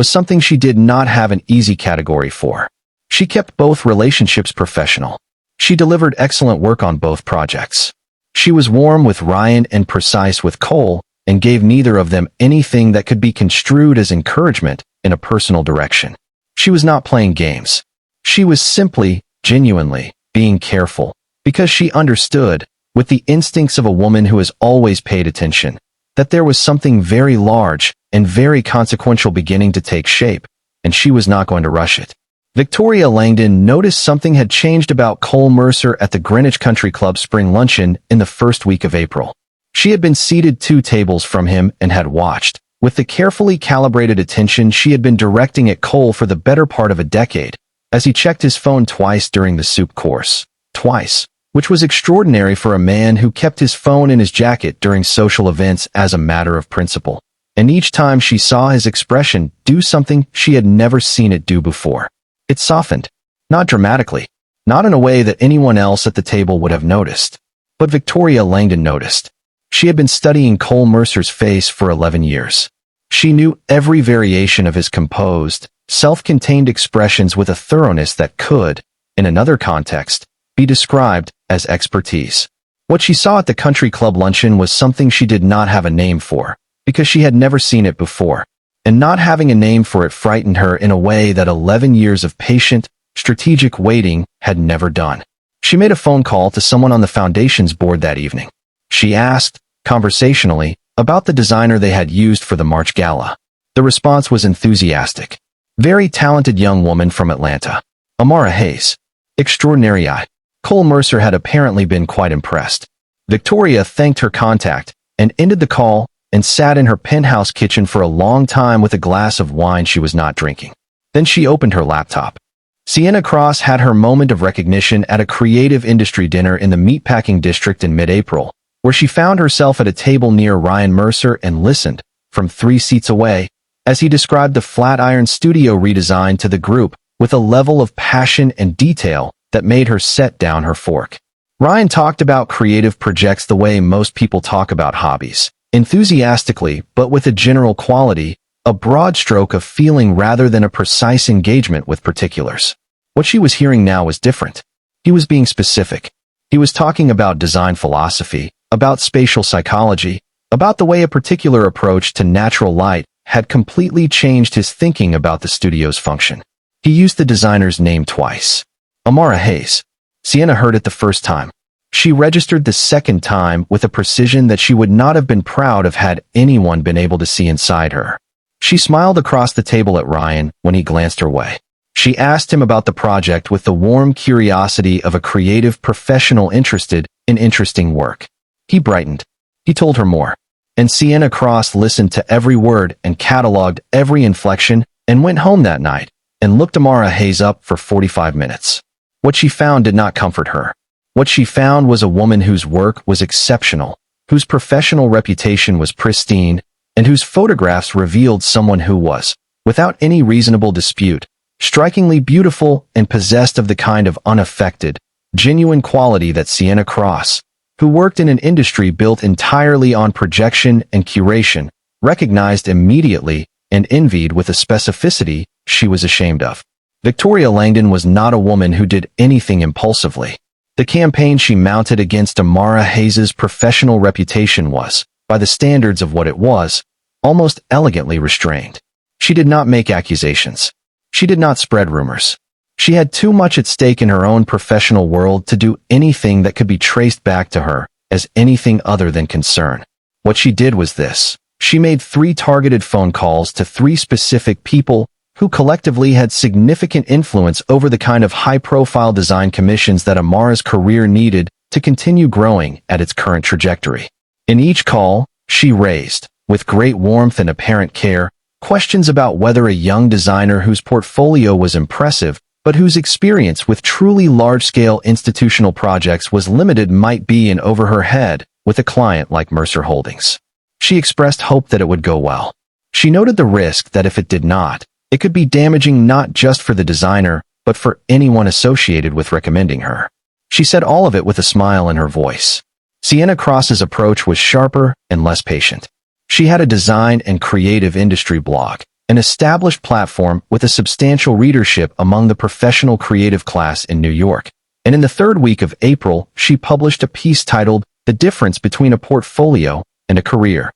something she did not have an easy category for. She kept both relationships professional. She delivered excellent work on both projects. She was warm with Ryan and precise with Cole, and gave neither of them anything that could be construed as encouragement in a personal direction. She was not playing games. She was simply, genuinely, being careful, because she understood, with the instincts of a woman who has always paid attention, that there was something very large and very consequential beginning to take shape, and she was not going to rush it. Victoria Langdon noticed something had changed about Cole Mercer at the Greenwich Country Club spring luncheon in the first week of April. She had been seated 2 tables from him and had watched, with the carefully calibrated attention she had been directing at Cole for the better part of a decade, as he checked his phone twice during the soup course. Twice. which was extraordinary for a man who kept his phone in his jacket during social events as a matter of principle. And each time she saw his expression do something she had never seen it do before. It softened. Not dramatically. Not in a way that anyone else at the table would have noticed. But Victoria Langdon noticed. She had been studying Cole Mercer's face for 11 years. She knew every variation of his composed, self-contained expressions with a thoroughness that could, in another context, be described as expertise. What she saw at the country club luncheon was something she did not have a name for, because she had never seen it before, and not having a name for it frightened her in a way that 11 years of patient, strategic waiting had never done. She made a phone call to someone on the foundation's board that evening. She asked, conversationally, about the designer they had used for the March Gala. The response was enthusiastic. Very talented young woman from Atlanta. Amara Hayes. Extraordinary eye. Cole Mercer had apparently been quite impressed. Victoria thanked her contact and ended the call and sat in her penthouse kitchen for a long time with a glass of wine she was not drinking. Then she opened her laptop. Sienna Cross had her moment of recognition at a creative industry dinner in the meatpacking district in mid-April, where she found herself at a table near Ryan Mercer and listened, from 3 seats away, as he described the Flatiron Studio redesign to the group with a level of passion and detail that made her set down her fork. Ryan talked about creative projects the way most people talk about hobbies. Enthusiastically, but with a general quality, a broad stroke of feeling rather than a precise engagement with particulars. What she was hearing now was different. He was being specific. He was talking about design philosophy, about spatial psychology, about the way a particular approach to natural light had completely changed his thinking about the studio's function. He used the designer's name twice. Amara Hayes. Sienna heard it the first time. She registered the second time with a precision that she would not have been proud of had anyone been able to see inside her. She smiled across the table at Ryan when he glanced her way. She asked him about the project with the warm curiosity of a creative professional interested in interesting work. He brightened. He told her more. And Sienna Cross listened to every word and cataloged every inflection and went home that night and looked Amara Hayes up for 45 minutes. What she found did not comfort her. What she found was a woman whose work was exceptional, whose professional reputation was pristine, and whose photographs revealed someone who was, without any reasonable dispute, strikingly beautiful and possessed of the kind of unaffected, genuine quality that Sienna Cross, who worked in an industry built entirely on projection and curation, recognized immediately and envied with a specificity she was ashamed of. Victoria Langdon was not a woman who did anything impulsively. The campaign she mounted against Amara Hayes' professional reputation was, by the standards of what it was, almost elegantly restrained. She did not make accusations. She did not spread rumors. She had too much at stake in her own professional world to do anything that could be traced back to her as anything other than concern. What she did was this. She made 3 targeted phone calls to 3 specific people who collectively had significant influence over the kind of high-profile design commissions that Amara's career needed to continue growing at its current trajectory. In each call, she raised, with great warmth and apparent care, questions about whether a young designer whose portfolio was impressive but whose experience with truly large-scale institutional projects was limited might be in over her head with a client like Mercer Holdings. She expressed hope that it would go well. She noted the risk that if it did not, it could be damaging not just for the designer, but for anyone associated with recommending her. She said all of it with a smile in her voice. Sienna Cross's approach was sharper and less patient. She had a design and creative industry blog, an established platform with a substantial readership among the professional creative class in New York. And in the 3rd week of April, she published a piece titled The Difference Between a Portfolio and a Career.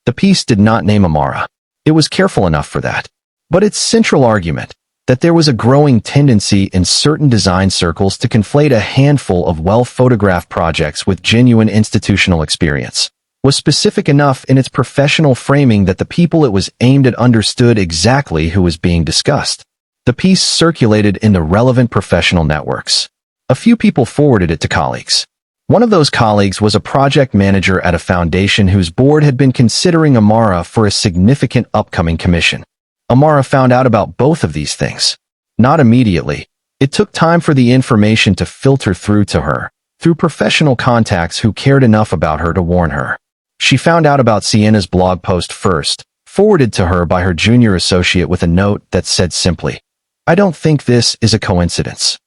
The piece did not name Amara. It was careful enough for that. But its central argument, that there was a growing tendency in certain design circles to conflate a handful of well-photographed projects with genuine institutional experience, was specific enough in its professional framing that the people it was aimed at understood exactly who was being discussed. The piece circulated in the relevant professional networks. A few people forwarded it to colleagues. One of those colleagues was a project manager at a foundation whose board had been considering Amara for a significant upcoming commission. Amara found out about both of these things. Not immediately. It took time for the information to filter through to her, through professional contacts who cared enough about her to warn her. She found out about Sienna's blog post first, forwarded to her by her junior associate with a note that said simply, "I don't think this is a coincidence."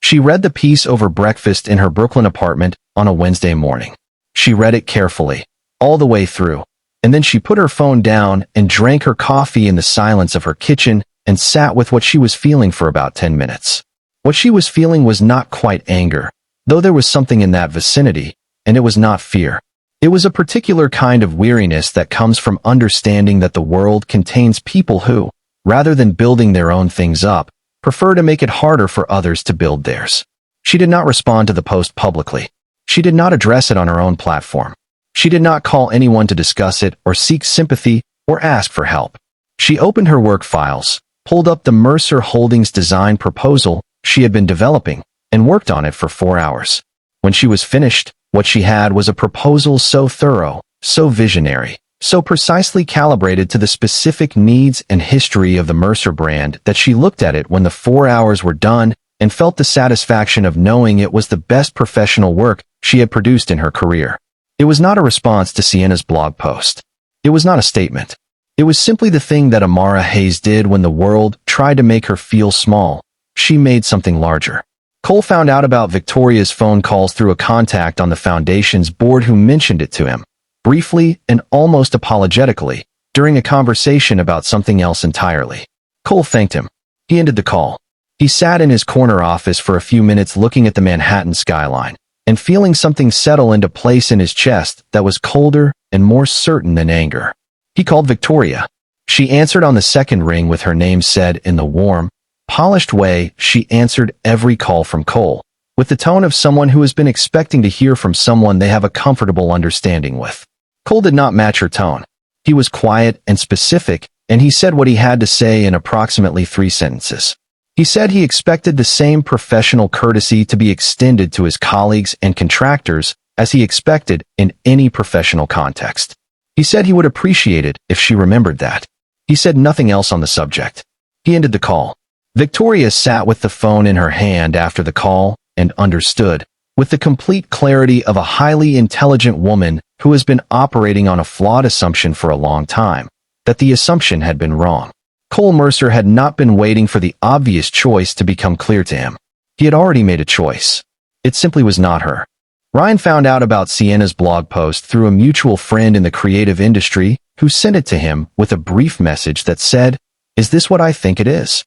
She read the piece over breakfast in her Brooklyn apartment on a Wednesday morning. She read it carefully, all the way through, and then she put her phone down and drank her coffee in the silence of her kitchen and sat with what she was feeling for about 10 minutes. What she was feeling was not quite anger, though there was something in that vicinity, and it was not fear. It was a particular kind of weariness that comes from understanding that the world contains people who, rather than building their own things up, prefer to make it harder for others to build theirs. She did not respond to the post publicly. She did not address it on her own platform. She did not call anyone to discuss it or seek sympathy or ask for help. She opened her work files, pulled up the Mercer Holdings design proposal she had been developing, and worked on it for 4 hours. When she was finished, what she had was a proposal so thorough, so visionary, so precisely calibrated to the specific needs and history of the Mercer brand that she looked at it when the 4 hours were done and felt the satisfaction of knowing it was the best professional work she had produced in her career. It was not a response to Sienna's blog post. It was not a statement. It was simply the thing that Amara Hayes did when the world tried to make her feel small. She made something larger. Cole found out about Victoria's phone calls through a contact on the foundation's board who mentioned it to him, briefly and almost apologetically, during a conversation about something else entirely. Cole thanked him. He ended the call. He sat in his corner office for a few minutes looking at the Manhattan skyline and feeling something settle into place in his chest that was colder and more certain than anger. He called Victoria. She answered on the second ring with her name said in the warm, polished way she answered every call from Cole, with the tone of someone who has been expecting to hear from someone they have a comfortable understanding with. Cole did not match her tone. He was quiet and specific, and he said what he had to say in approximately 3 sentences. He said he expected the same professional courtesy to be extended to his colleagues and contractors as he expected in any professional context. He said he would appreciate it if she remembered that. He said nothing else on the subject. He ended the call. Victoria sat with the phone in her hand after the call and understood, with the complete clarity of a highly intelligent woman who has been operating on a flawed assumption for a long time, that the assumption had been wrong. Cole Mercer had not been waiting for the obvious choice to become clear to him. He had already made a choice. It simply was not her. Ryan found out about Sienna's blog post through a mutual friend in the creative industry who sent it to him with a brief message that said, "Is this what I think it is?"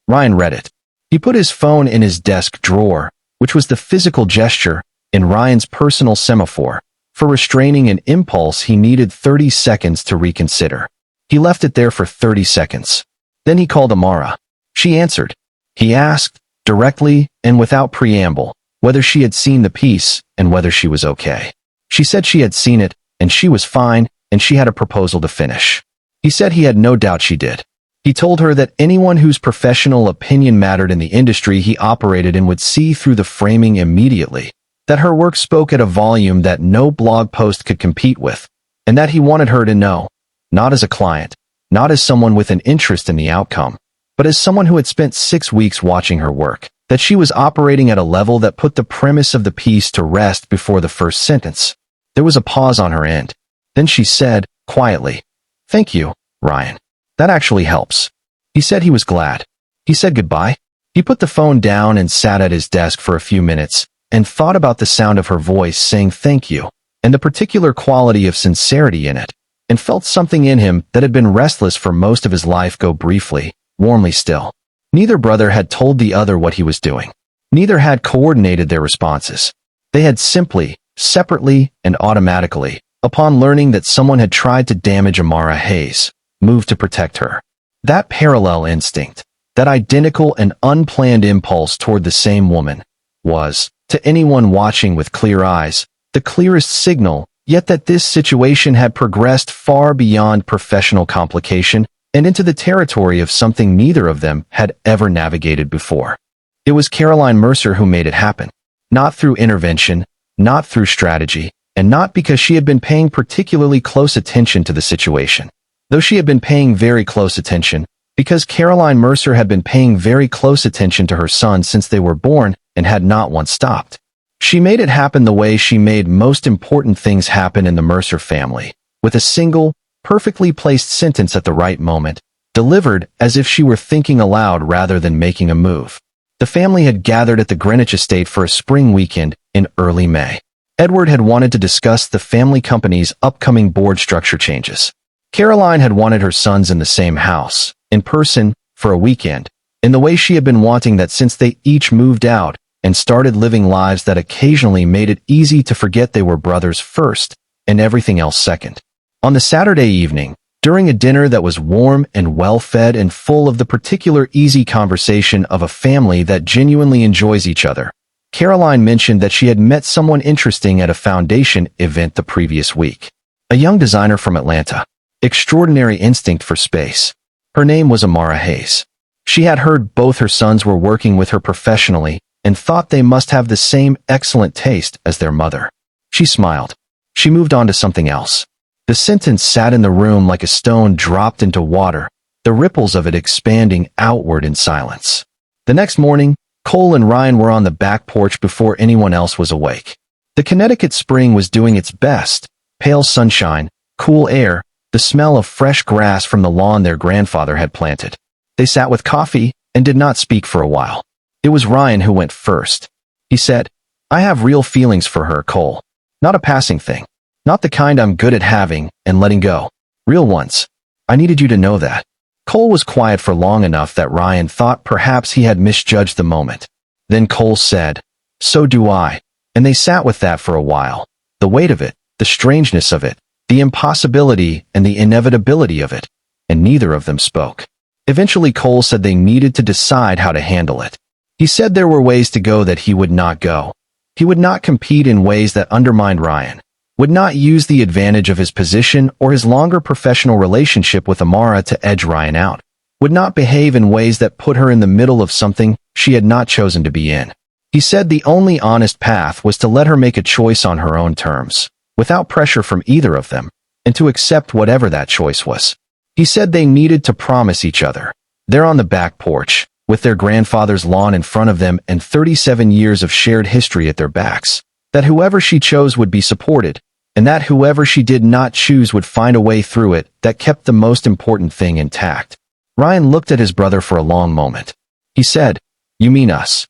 Ryan read it. He put his phone in his desk drawer, which was the physical gesture, in Ryan's personal semaphore, for restraining an impulse he needed 30 seconds to reconsider. He left it there for 30 seconds. Then he called Amara. She answered. He asked, directly and without preamble, whether she had seen the piece and whether she was okay. She said she had seen it, and she was fine, and she had a proposal to finish. He said he had no doubt she did. He told her that anyone whose professional opinion mattered in the industry he operated in would see through the framing immediately, that her work spoke at a volume that no blog post could compete with, and that he wanted her to know, not as a client, not as someone with an interest in the outcome, but as someone who had spent 6 weeks watching her work, that she was operating at a level that put the premise of the piece to rest before the first sentence. There was a pause on her end. Then she said, quietly, "Thank you, Ryan. That actually helps." He said he was glad. He said goodbye. He put the phone down and sat at his desk for a few minutes and thought about the sound of her voice saying thank you and the particular quality of sincerity in it, and felt something in him that had been restless for most of his life go briefly, warmly still. Neither brother had told the other what he was doing. Neither had coordinated their responses. They had simply, separately and automatically, upon learning that someone had tried to damage Amara Hayes, moved to protect her. That parallel instinct, that identical and unplanned impulse toward the same woman, was, to anyone watching with clear eyes, the clearest signal, yet that this situation had progressed far beyond professional complication and into the territory of something neither of them had ever navigated before. It was Caroline Mercer who made it happen, not through intervention, not through strategy, and not because she had been paying particularly close attention to the situation. Though she had been paying very close attention, because Caroline Mercer had been paying very close attention to her son since they were born and had not once stopped. She made it happen the way she made most important things happen in the Mercer family, with a single, perfectly placed sentence at the right moment, delivered as if she were thinking aloud rather than making a move. The family had gathered at the Greenwich estate for a spring weekend in early May. Edward had wanted to discuss the family company's upcoming board structure changes. Caroline had wanted her sons in the same house, in person, for a weekend, in the way she had been wanting that since they each moved out and started living lives that occasionally made it easy to forget they were brothers first and everything else second. On the Saturday evening, during a dinner that was warm and well-fed and full of the particular easy conversation of a family that genuinely enjoys each other, Caroline mentioned that she had met someone interesting at a foundation event the previous week. A young designer from Atlanta. Extraordinary instinct for space. Her name was Amara Hayes. She had heard both her sons were working with her professionally and thought they must have the same excellent taste as their mother. She smiled. She moved on to something else. The sentence sat in the room like a stone dropped into water, the ripples of it expanding outward in silence. The next morning, Cole and Ryan were on the back porch before anyone else was awake. The Connecticut spring was doing its best. Pale sunshine, cool air, the smell of fresh grass from the lawn their grandfather had planted. They sat with coffee and did not speak for a while. It was Ryan who went first. He said, "I have real feelings for her, Cole. Not a passing thing. Not the kind I'm good at having and letting go. Real ones. I needed you to know that." Cole was quiet for long enough that Ryan thought perhaps he had misjudged the moment. Then Cole said, "So do I." And they sat with that for a while. The weight of it, the strangeness of it, the impossibility and the inevitability of it. And neither of them spoke. Eventually Cole said they needed to decide how to handle it. He said there were ways to go that he would not go. He would not compete in ways that undermined Ryan, would not use the advantage of his position or his longer professional relationship with Amara to edge Ryan out, would not behave in ways that put her in the middle of something she had not chosen to be in. He said the only honest path was to let her make a choice on her own terms, without pressure from either of them, and to accept whatever that choice was. He said they needed to promise each other, there on the back porch, with their grandfather's lawn in front of them and 37 years of shared history at their backs, that whoever she chose would be supported, and that whoever she did not choose would find a way through it that kept the most important thing intact. Ryan looked at his brother for a long moment. He said, "You mean us?"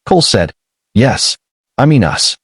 Cole said, "Yes, I mean us."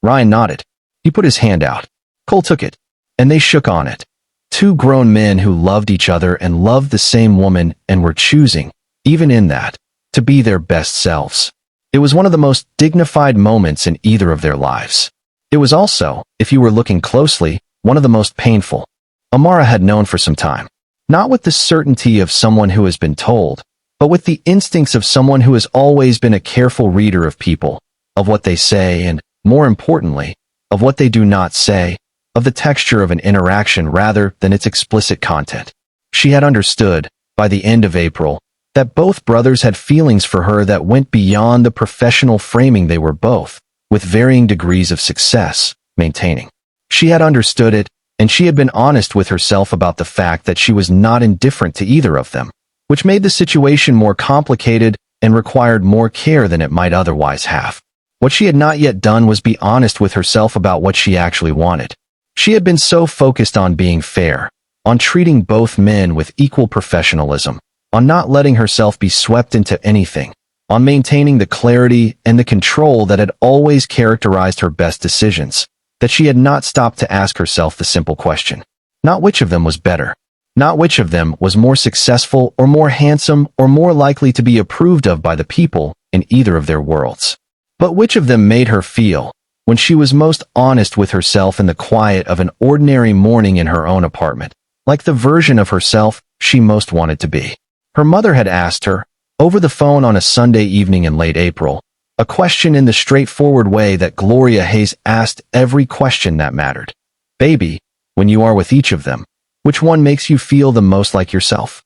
Ryan nodded. He put his hand out. Cole took it, and they shook on it. Two grown men who loved each other and loved the same woman and were choosing, even in that, to be their best selves. It was one of the most dignified moments in either of their lives. It was also, if you were looking closely, one of the most painful. Amara had known for some time, not with the certainty of someone who has been told, but with the instincts of someone who has always been a careful reader of people, of what they say and, more importantly, of what they do not say, of the texture of an interaction rather than its explicit content. She had understood, by the end of April, that both brothers had feelings for her that went beyond the professional framing they were both, with varying degrees of success, maintaining. She had understood it, and she had been honest with herself about the fact that she was not indifferent to either of them, which made the situation more complicated and required more care than it might otherwise have. What she had not yet done was be honest with herself about what she actually wanted. She had been so focused on being fair, on treating both men with equal professionalism, on not letting herself be swept into anything, on maintaining the clarity and the control that had always characterized her best decisions, that she had not stopped to ask herself the simple question. Not which of them was better. Not which of them was more successful or more handsome or more likely to be approved of by the people in either of their worlds. But which of them made her feel, when she was most honest with herself in the quiet of an ordinary morning in her own apartment, like the version of herself she most wanted to be. Her mother had asked her, over the phone on a Sunday evening in late April, a question in the straightforward way that Gloria Hayes asked every question that mattered. "Baby, when you are with each of them, which one makes you feel the most like yourself?"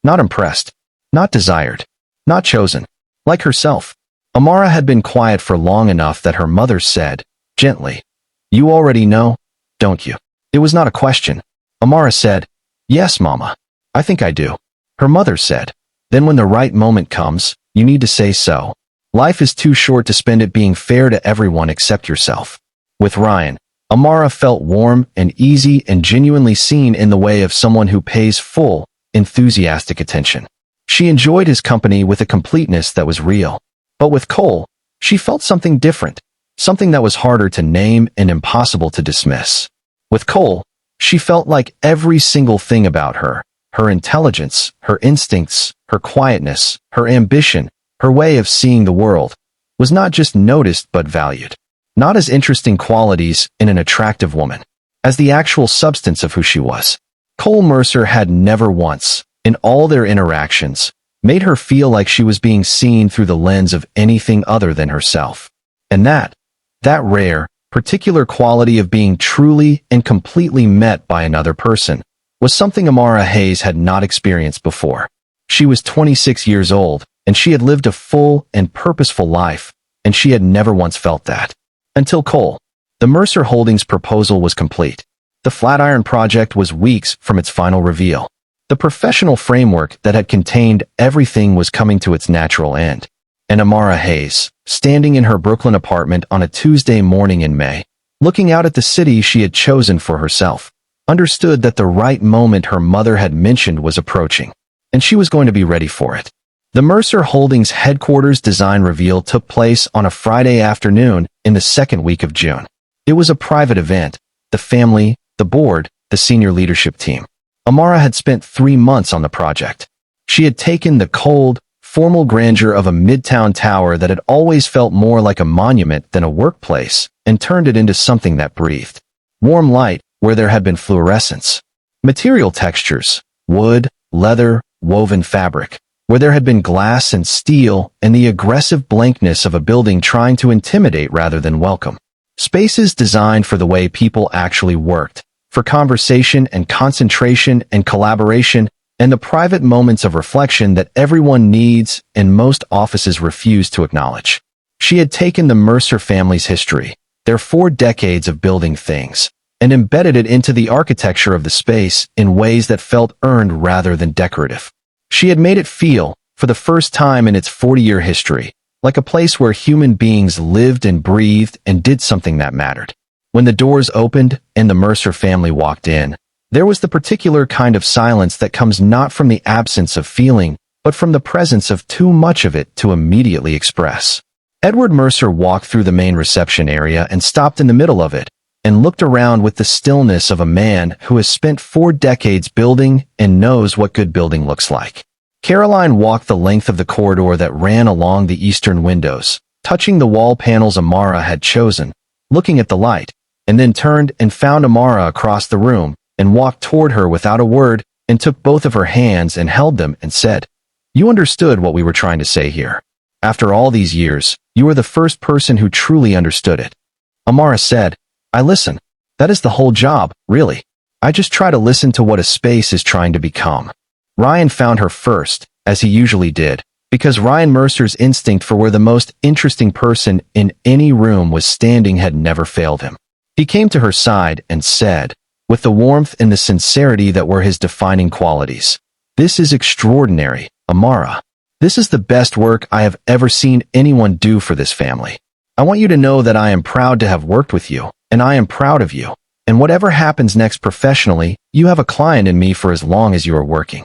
Not impressed, not desired, not chosen, like herself. Amara had been quiet for long enough that her mother said, gently, "You already know, don't you?" It was not a question. Amara said, "Yes, Mama, I think I do." Her mother said, "Then when the right moment comes, you need to say so. Life is too short to spend it being fair to everyone except yourself. With Ryan, Amara felt warm and easy and genuinely seen in the way of someone who pays full, enthusiastic attention. She enjoyed his company with a completeness that was real. But with Cole, she felt something different, something that was harder to name and impossible to dismiss. With Cole, she felt like every single thing about her, her intelligence, her instincts, her quietness, her ambition, her way of seeing the world, was not just noticed but valued. Not as interesting qualities in an attractive woman, as the actual substance of who she was. Cole Mercer had never once, in all their interactions, made her feel like she was being seen through the lens of anything other than herself. And that rare, particular quality of being truly and completely met by another person, was something Amara Hayes had not experienced before. She was 26 years old, and she had lived a full and purposeful life, and she had never once felt that. Until Cole. The Mercer Holdings proposal was complete. The Flatiron Project was weeks from its final reveal. The professional framework that had contained everything was coming to its natural end. And Amara Hayes, standing in her Brooklyn apartment on a Tuesday morning in May, looking out at the city she had chosen for herself, understood that the right moment her mother had mentioned was approaching, and she was going to be ready for it. The Mercer Holdings headquarters design reveal took place on a Friday afternoon in the second week of June. It was a private event. The family, the board, the senior leadership team. Amara had spent 3 months on the project. She had taken the cold, formal grandeur of a midtown tower that had always felt more like a monument than a workplace and turned it into something that breathed warm light where there had been fluorescence. Material textures, wood, leather, woven fabric, where there had been glass and steel and the aggressive blankness of a building trying to intimidate rather than welcome. Spaces designed for the way people actually worked, for conversation and concentration and collaboration and the private moments of reflection that everyone needs and most offices refuse to acknowledge. She had taken the Mercer family's history, their 4 decades of building things, and embedded it into the architecture of the space in ways that felt earned rather than decorative. She had made it feel, for the first time in its 40-year history, like a place where human beings lived and breathed and did something that mattered. When the doors opened and the Mercer family walked in, there was the particular kind of silence that comes not from the absence of feeling, but from the presence of too much of it to immediately express. Edward Mercer walked through the main reception area and stopped in the middle of it, and looked around with the stillness of a man who has spent 4 decades building and knows what good building looks like. Caroline walked the length of the corridor that ran along the eastern windows, touching the wall panels Amara had chosen, looking at the light, and then turned and found Amara across the room, and walked toward her without a word, and took both of her hands and held them and said, "You understood what we were trying to say here. After all these years, you are the first person who truly understood it." Amara said, "I listen. That is the whole job, really. I just try to listen to what a space is trying to become." Ryan found her first, as he usually did, because Ryan Mercer's instinct for where the most interesting person in any room was standing had never failed him. He came to her side and said, with the warmth and the sincerity that were his defining qualities, "This is extraordinary, Amara. This is the best work I have ever seen anyone do for this family. I want you to know that I am proud to have worked with you, and I am proud of you. And whatever happens next professionally, you have a client in me for as long as you are working."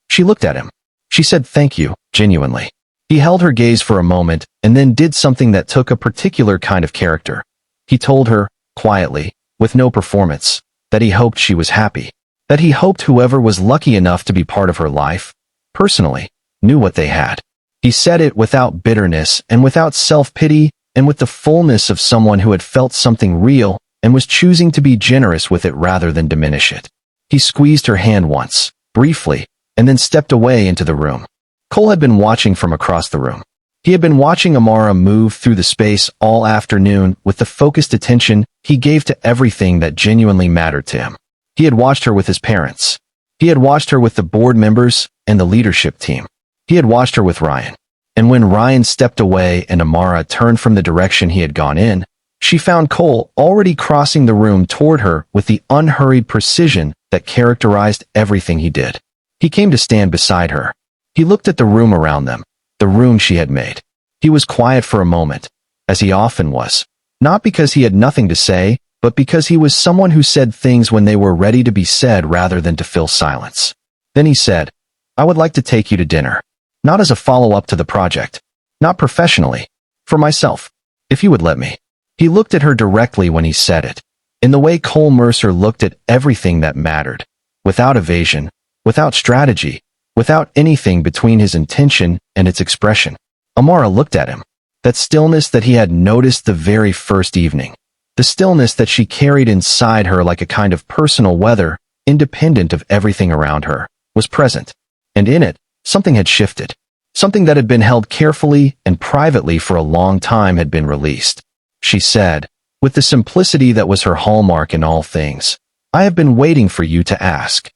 She looked at him. She said thank you, genuinely. He held her gaze for a moment and then did something that took a particular kind of character. He told her, quietly, with no performance, that he hoped she was happy, that he hoped whoever was lucky enough to be part of her life, personally, knew what they had. He said it without bitterness and without self-pity and with the fullness of someone who had felt something real and was choosing to be generous with it rather than diminish it. He squeezed her hand once, briefly, and then stepped away into the room. Cole had been watching from across the room. He had been watching Amara move through the space all afternoon with the focused attention he gave to everything that genuinely mattered to him. He had watched her with his parents. He had watched her with the board members and the leadership team. He had watched her with Ryan. And when Ryan stepped away and Amara turned from the direction he had gone in, she found Cole already crossing the room toward her with the unhurried precision that characterized everything he did. He came to stand beside her. He looked at the room around them, the room she had made. He was quiet for a moment, as he often was. Not because he had nothing to say, but because he was someone who said things when they were ready to be said rather than to fill silence. Then he said, "I would like to take you to dinner. Not as a follow-up to the project. Not professionally. For myself. If you would let me." He looked at her directly when he said it, in the way Cole Mercer looked at everything that mattered, without evasion, without strategy, without anything between his intention and its expression. Amara looked at him. That stillness that he had noticed the very first evening. The stillness that she carried inside her like a kind of personal weather, independent of everything around her, was present. And in it, something had shifted. Something that had been held carefully and privately for a long time had been released. She said, with the simplicity that was her hallmark in all things, "I have been waiting for you to ask."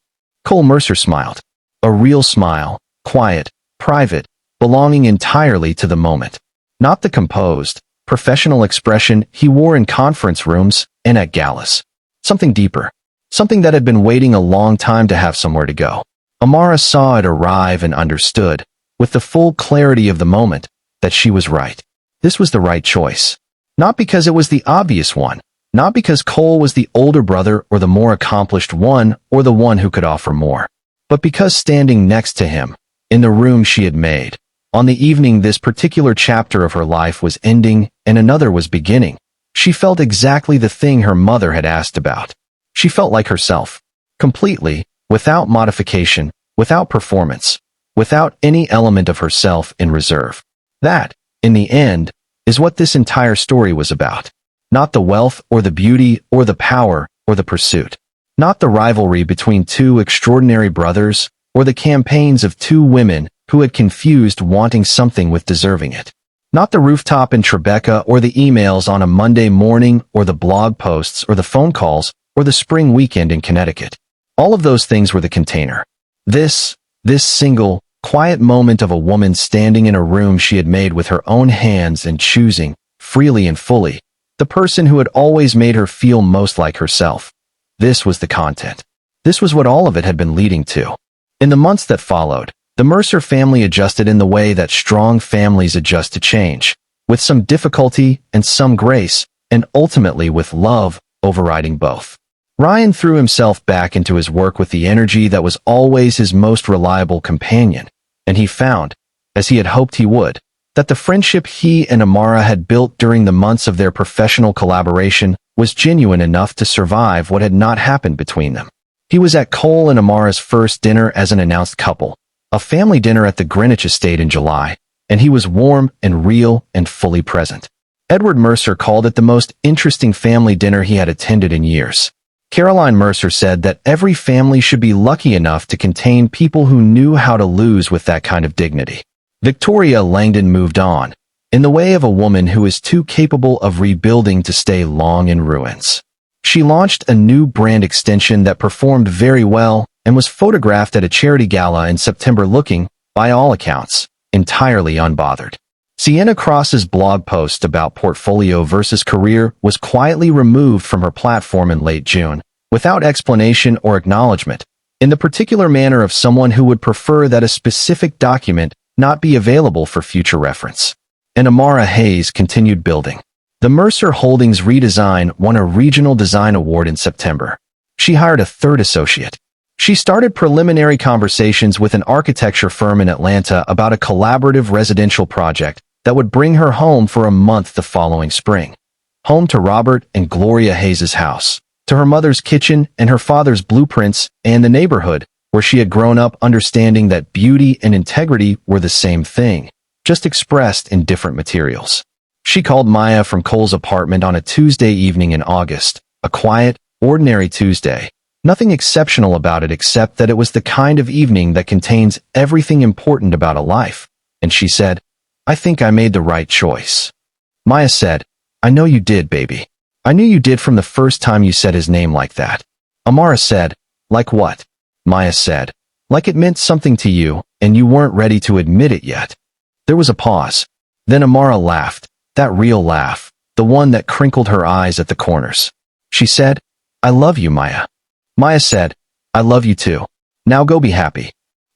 Cole Mercer smiled. A real smile, quiet, private, belonging entirely to the moment. Not the composed, professional expression he wore in conference rooms and at galas. Something deeper. Something that had been waiting a long time to have somewhere to go. Amara saw it arrive and understood, with the full clarity of the moment, that she was right. This was the right choice. Not because it was the obvious one, not because Cole was the older brother or the more accomplished one or the one who could offer more, but because standing next to him, in the room she had made, on the evening this particular chapter of her life was ending and another was beginning, she felt exactly the thing her mother had asked about. She felt like herself, completely, without modification, without performance, without any element of herself in reserve. That, in the end, is what this entire story was about. Not the wealth or the beauty or the power or the pursuit. Not the rivalry between two extraordinary brothers or the campaigns of two women who had confused wanting something with deserving it. Not the rooftop in Tribeca or the emails on a Monday morning or the blog posts or the phone calls or the spring weekend in Connecticut. All of those things were the container. This single, quiet moment of a woman standing in a room she had made with her own hands and choosing, freely and fully, the person who had always made her feel most like herself. This was the content. This was what all of it had been leading to. In the months that followed, the Mercer family adjusted in the way that strong families adjust to change, with some difficulty and some grace, and ultimately with love overriding both. Ryan threw himself back into his work with the energy that was always his most reliable companion, and he found, as he had hoped he would, that the friendship he and Amara had built during the months of their professional collaboration was genuine enough to survive what had not happened between them. He was at Cole and Amara's first dinner as an announced couple, a family dinner at the Greenwich estate in July, and he was warm and real and fully present. Edward Mercer called it the most interesting family dinner he had attended in years. Caroline Mercer said that every family should be lucky enough to contain people who knew how to lose with that kind of dignity. Victoria Langdon moved on, in the way of a woman who is too capable of rebuilding to stay long in ruins. She launched a new brand extension that performed very well and was photographed at a charity gala in September looking, by all accounts, entirely unbothered. Sienna Cross's blog post about portfolio versus career was quietly removed from her platform in late June, without explanation or acknowledgement, in the particular manner of someone who would prefer that a specific document not be available for future reference. And Amara Hayes continued building. The Mercer Holdings redesign won a regional design award in September. She hired a third associate. She started preliminary conversations with an architecture firm in Atlanta about a collaborative residential project that would bring her home for a month the following spring. Home to Robert and Gloria Hayes' house, to her mother's kitchen and her father's blueprints, and the neighborhood, where she had grown up understanding that beauty and integrity were the same thing, just expressed in different materials. She called Maya from Cole's apartment on a Tuesday evening in August, a quiet, ordinary Tuesday. Nothing exceptional about it except that it was the kind of evening that contains everything important about a life. And she said, "I think I made the right choice." Maya said, "I know you did, baby. I knew you did from the first time you said his name like that." Amara said, "Like what?" Maya said, "Like it meant something to you, and you weren't ready to admit it yet." There was a pause. Then Amara laughed, that real laugh, the one that crinkled her eyes at the corners. She said, "I love you, Maya." Maya said, "I love you too. Now go be happy."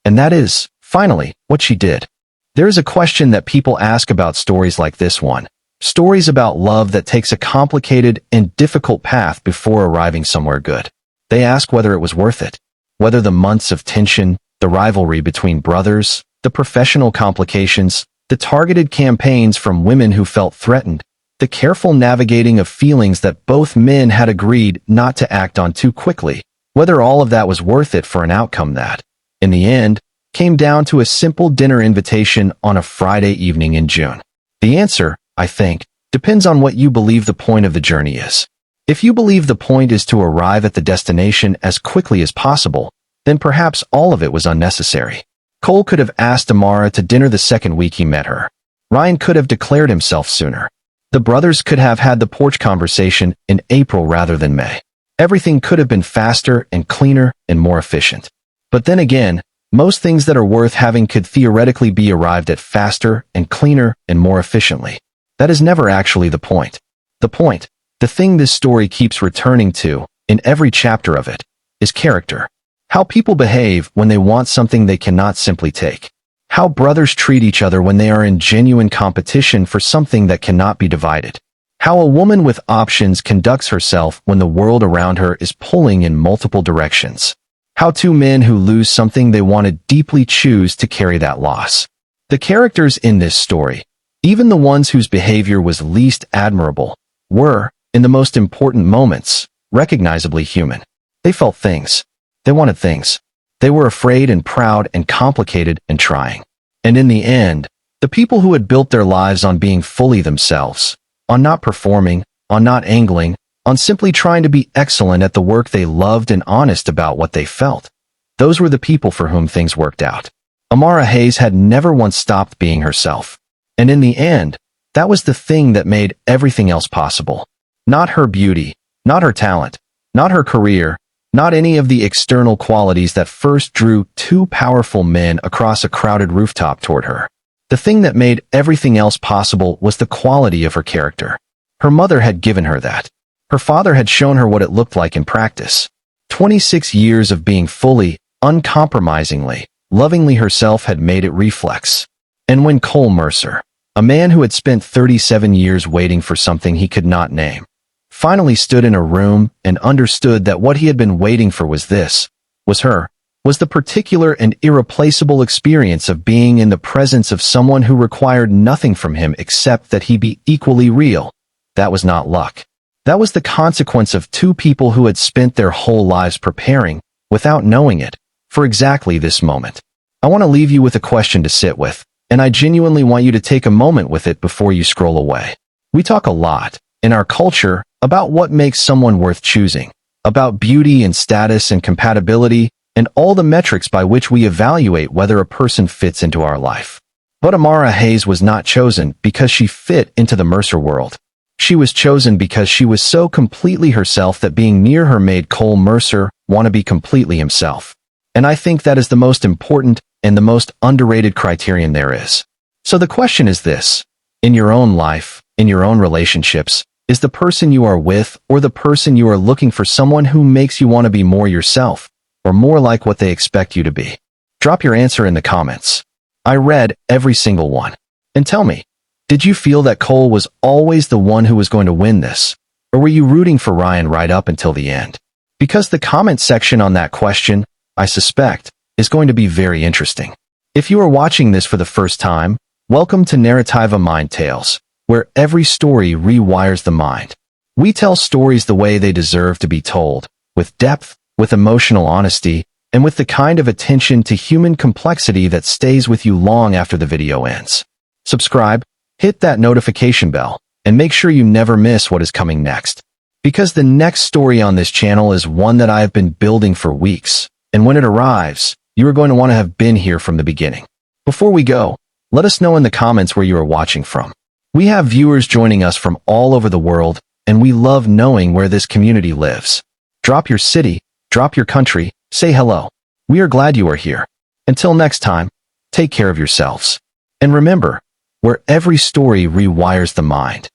And that is, finally, what she did. There is a question that people ask about stories like this one. Stories about love that takes a complicated and difficult path before arriving somewhere good. They ask whether it was worth it. Whether the months of tension, the rivalry between brothers, the professional complications, the targeted campaigns from women who felt threatened, the careful navigating of feelings that both men had agreed not to act on too quickly, whether all of that was worth it for an outcome that, in the end, came down to a simple dinner invitation on a Friday evening in June. The answer, I think, depends on what you believe the point of the journey is. If you believe the point is to arrive at the destination as quickly as possible, then perhaps all of it was unnecessary. Cole could have asked Amara to dinner the second week he met her. Ryan could have declared himself sooner. The brothers could have had the porch conversation in April rather than May. Everything could have been faster and cleaner and more efficient. But then again, most things that are worth having could theoretically be arrived at faster and cleaner and more efficiently. That is never actually the point. The point, the thing this story keeps returning to, in every chapter of it, is character. How people behave when they want something they cannot simply take. How brothers treat each other when they are in genuine competition for something that cannot be divided. How a woman with options conducts herself when the world around her is pulling in multiple directions. How two men who lose something they want to deeply choose to carry that loss. The characters in this story, even the ones whose behavior was least admirable, were, in the most important moments, recognizably human. They felt things. They wanted things. They were afraid and proud and complicated and trying. And in the end, the people who had built their lives on being fully themselves, on not performing, on not angling, on simply trying to be excellent at the work they loved and honest about what they felt, those were the people for whom things worked out. Amara Hayes had never once stopped being herself. And in the end, that was the thing that made everything else possible. Not her beauty, not her talent, not her career, not any of the external qualities that first drew two powerful men across a crowded rooftop toward her. The thing that made everything else possible was the quality of her character. Her mother had given her that. Her father had shown her what it looked like in practice. 26 years of being fully, uncompromisingly, lovingly herself had made it reflex. And when Cole Mercer, a man who had spent 37 years waiting for something he could not name, finally stood in a room and understood that what he had been waiting for was this, was her, was the particular and irreplaceable experience of being in the presence of someone who required nothing from him except that he be equally real. That was not luck. That was the consequence of two people who had spent their whole lives preparing, without knowing it, for exactly this moment. I want to leave you with a question to sit with, and I genuinely want you to take a moment with it before you scroll away. We talk a lot, in our culture, about what makes someone worth choosing, about beauty and status and compatibility, and all the metrics by which we evaluate whether a person fits into our life. But Amara Hayes was not chosen because she fit into the Mercer world. She was chosen because she was so completely herself that being near her made Cole Mercer want to be completely himself. And I think that is the most important and the most underrated criterion there is. So the question is this: in your own life, in your own relationships, is the person you are with or the person you are looking for someone who makes you want to be more yourself, or more like what they expect you to be? Drop your answer in the comments. I read every single one. And tell me, did you feel that Cole was always the one who was going to win this? Or were you rooting for Ryan right up until the end? Because the comment section on that question, I suspect, is going to be very interesting. If you are watching this for the first time, welcome to Narrativa Mind Tales, where every story rewires the mind. We tell stories the way they deserve to be told, with depth, with emotional honesty, and with the kind of attention to human complexity that stays with you long after the video ends. Subscribe, hit that notification bell, and make sure you never miss what is coming next. Because the next story on this channel is one that I have been building for weeks, and when it arrives, you are going to want to have been here from the beginning. Before we go, let us know in the comments where you are watching from. We have viewers joining us from all over the world, and we love knowing where this community lives. Drop your city, drop your country, say hello. We are glad you are here. Until next time, take care of yourselves. And remember, where every story rewires the mind,